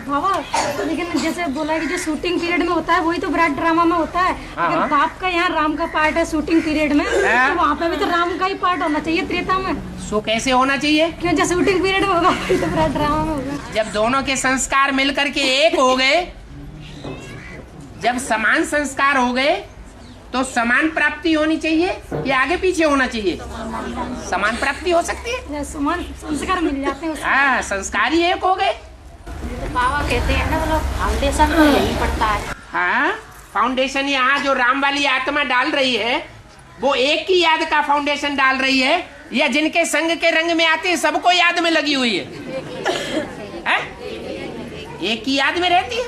बाबा लेकिन जैसे बोला कि जो शूटिंग पीरियड में होता है वही तो विराट ड्रामा में होता है। अगर बाप का यहाँ राम का पार्ट है शूटिंग पीरियड में तो वहाँ पे भी तो राम का ही पार्ट होना चाहिए त्रेता में। सो कैसे होना चाहिए? क्यों? जब शूटिंग पीरियड में होगा वही तो विराट ड्रामा में होगा। जब दोनों के संस्कार मिलकर के एक हो गए, जब समान संस्कार हो गए तो समान प्राप्ति होनी चाहिए या आगे पीछे होना चाहिए? समान प्राप्ति हो सकती है। समान संस्कार मिल जाते हैं। हाँ, संस्कार ही एक हो गए। बाबा कहते हैं ना वो फाउंडेशन तो यही पड़ता है। हाँ, फाउंडेशन यहाँ जो राम वाली आत्मा डाल रही है वो एक की याद का फाउंडेशन डाल रही है या जिनके संग के रंग में आते हैं सबको याद में लगी हुई है? एक की याद में रहती है।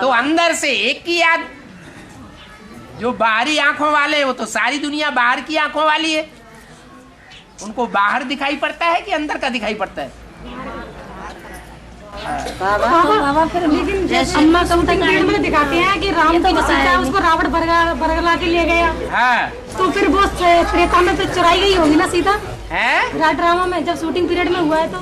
तो अंदर से एक की याद। जो बाहरी आंखों वाले वो तो सारी दुनिया बाहर की आंखों वाली है। उनको बाहर दिखाई पड़ता है कि अंदर का दिखाई पड़ता है? बाबा फिर लेकिन जैसे अम्मा शूटिंग पीरियड में दिखाते हैं कि राम की सीता उसको रावण बरगला के ले गया। हाँ। तो फिर वो त्रेता में तो चुराई गई होगी ना सीता? है विराट ड्रामा में जब शूटिंग पीरियड में हुआ है तो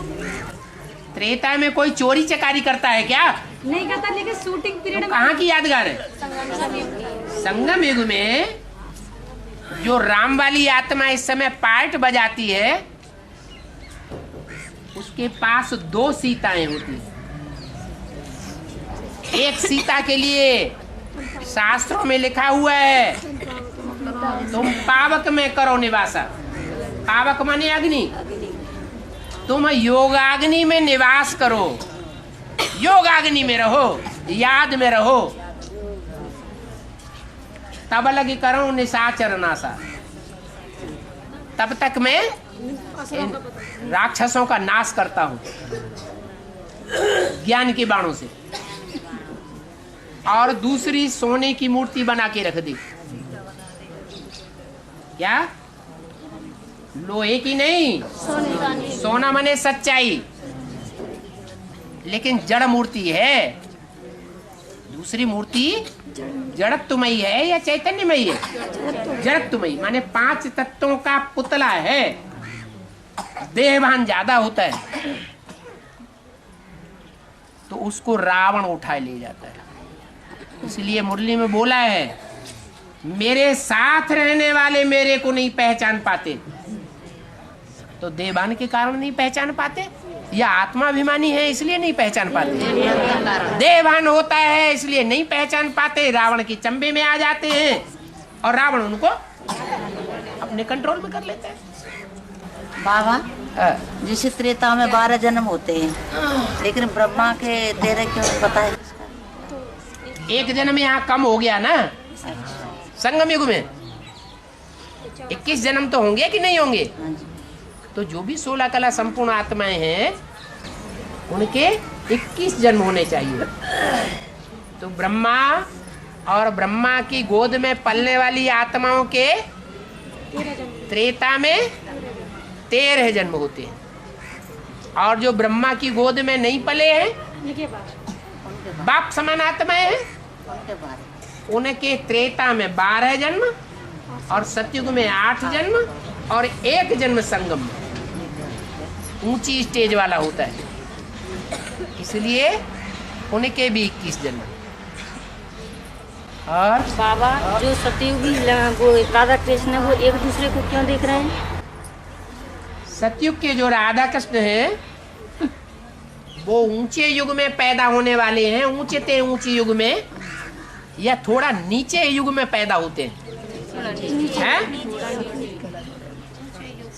त्रेता में कोई चोरी चकारी करता है क्या? नहीं करता, लेकिन शूटिंग पीरियड में कहाँ की यादगार है? संगम युग में जो राम वाली आत्मा इस समय पार्ट बजाती है उसके पास 2 सीताएं होती हैं। एक सीता के लिए शास्त्रों में लिखा हुआ है तुम पावक में करो निवासा। पावक माने अग्नि। तुम योगाग्नि में निवास करो, योगाग्नि में रहो, याद में रहो। तब लगी करो निशाचर नासा। तब तक मैं राक्षसों का नाश करता हूं ज्ञान के बाणों से। और दूसरी सोने की मूर्ति बना के रख दी। क्या? लोहे की नहीं, सोना माने सच्चाई, लेकिन जड़ मूर्ति है। दूसरी मूर्ति जड़त्वमयी है या चैतन्यमयी है? जड़त्वमयी माने 5 तत्वों का पुतला है, देहभान ज्यादा होता है, तो उसको रावण उठाए ले जाता है। इसलिए मुरली में बोला है, मेरे साथ रहने वाले मेरे को नहीं पहचान पाते। तो देहभान के कारण नहीं पहचान पाते या आत्माभिमानी है इसलिए नहीं पहचान पाते? देहभान होता है इसलिए नहीं पहचान पाते, रावण की चंबे में आ जाते हैं और रावण उनको अपने कंट्रोल में कर लेता है। बाबा, जैसे त्रेता में 12 जन्म होते हैं, लेकिन ब्रह्मा के 13 क्यों पता है? एक जन्म यहाँ कम हो गया ना संगम युग में। 21 जन्म तो होंगे कि नहीं होंगे? तो जो भी 16 कला संपूर्ण आत्माएं हैं उनके 21 जन्म होने चाहिए। तो ब्रह्मा और ब्रह्मा की गोद में पलने वाली आत्माओं के त्रेता में 13 जन्म होते हैं, और जो ब्रह्मा की गोद में नहीं पले हैं, बाप समान आत्माएं हैं, उनके त्रेता में 12 जन्म और सतयुग में 8 जन्म और 1 जन्म संगम में ऊंची स्टेज वाला होता है, इसलिए उनके भी 21 जन्म। और बाबा, जो सतयुगी वो राधा कृष्ण है, वो एक दूसरे को क्यों देख रहे हैं? सतयुग के जो राधा कृष्ण हैं वो ऊंचे युग में पैदा होने वाले हैं, ऊंचे ते ऊंचे युग में या थोड़ा नीचे युग में पैदा होते हैं?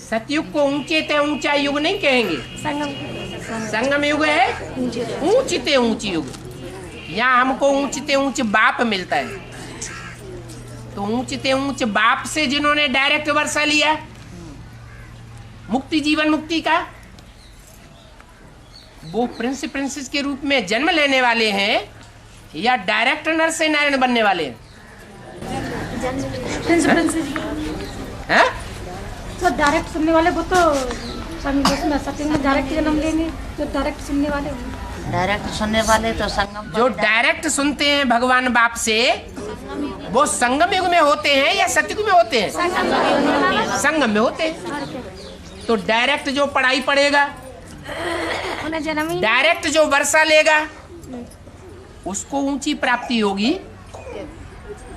सतयुग को ऊंचे ते ऊंचा युग नहीं कहेंगे, संगम युग है ऊंचे ते ऊंची युग। यहाँ हमको ऊंचे ते ऊंचे बाप मिलता है, तो ऊंचे ते ऊंचे बाप से जिन्होंने डायरेक्ट वर्षा लिया मुक्ति जीवन मुक्ति का, वो प्रिंस प्रिंसेस के रूप में जन्म लेने वाले हैं या डायरेक्ट नर से नारायण बनने वाले हैं? हैं? तो डायरेक्ट सुनने वाले वो तो सत्संग में डायरेक्ट जन्म लेंगे, जो डायरेक्ट सुनने वाले होंगे। डायरेक्ट सुनने वाले तो संगम, जो डायरेक्ट सुनते हैं भगवान बाप से, वो संगम युग में होते हैं या सतयुग में होते हैं? संगम में होते हैं। तो डायरेक्ट जो पढ़ाई पढ़ेगा, डायरेक्ट जो वर्षा लेगा, उसको ऊंची प्राप्ति होगी,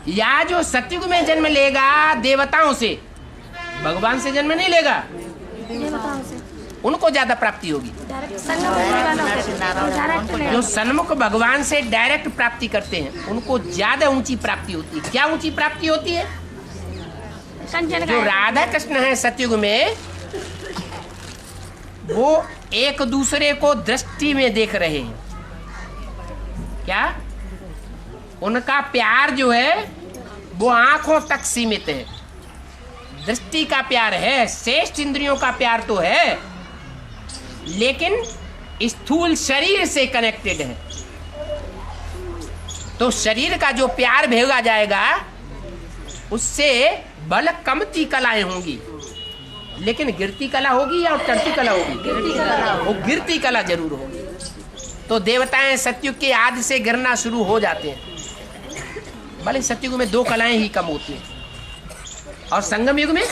या जो सतयुग में जन्म लेगा देवताओं से, भगवान से जन्म नहीं लेगा, उनको ज्यादा प्राप्ति होगी। जो सन्मुख भगवान से डायरेक्ट प्राप्ति करते हैं उनको ज्यादा ऊंची प्राप्ति होती है। क्या ऊंची प्राप्ति होती है? जो राधा कृष्ण है सतयुग में, वो एक दूसरे को दृष्टि में देख रहे हैं। क्या? उनका प्यार जो है वो आंखों तक सीमित है, दृष्टि का प्यार है, श्रेष्ठ इंद्रियों का प्यार तो है, लेकिन स्थूल शरीर से कनेक्टेड है। तो शरीर का जो प्यार भेजा जाएगा उससे बल कमती कलाएं होंगी, लेकिन गिरती कला होगी या चढ़ती कला होगी? वो गिरती कला जरूर होगी। तो देवताएं सतयुग के आदि से गिरना शुरू हो जाते हैं, भले सतयुग में 2 कलाएं ही कम होती हैं। और संगम युग में,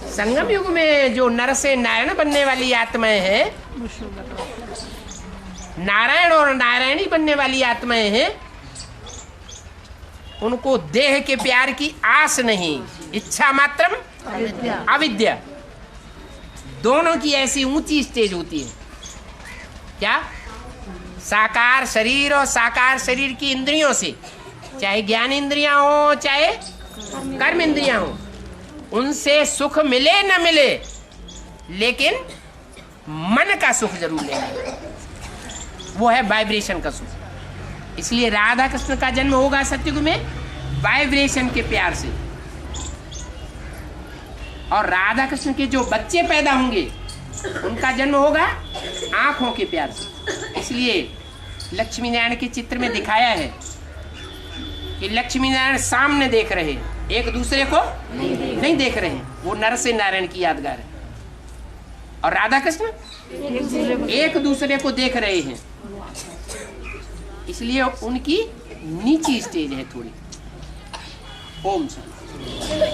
संगम युग में जो नर से नारायण बनने वाली आत्माएं हैं, नारायण और नारायणी बनने वाली आत्माएं हैं, उनको देह के प्यार की आस नहीं, इच्छा मात्रम अविद्या। दोनों की ऐसी ऊंची स्टेज होती है। क्या? साकार शरीर और साकार शरीर की इंद्रियों से, चाहे ज्ञान इंद्रियां हो चाहे कर्म इंद्रियां हो, उनसे सुख मिले न मिले, लेकिन मन का सुख जरूर लेना, वो है वाइब्रेशन का सुख। इसलिए राधा कृष्ण का जन्म होगा सतयुग में वाइब्रेशन के प्यार से, और राधा कृष्ण के जो बच्चे पैदा होंगे उनका जन्म होगा आंखों के प्यार से। इसलिए लक्ष्मी नारायण के चित्र में दिखाया है कि लक्ष्मी नारायण सामने देख रहे हैं, एक दूसरे को नहीं देख रहे हैं, वो नर से नारायण की यादगार है। और राधा कृष्ण एक दूसरे को देख रहे हैं, इसलिए उनकी नीची स्टेज है थोड़ी। ओम शांति।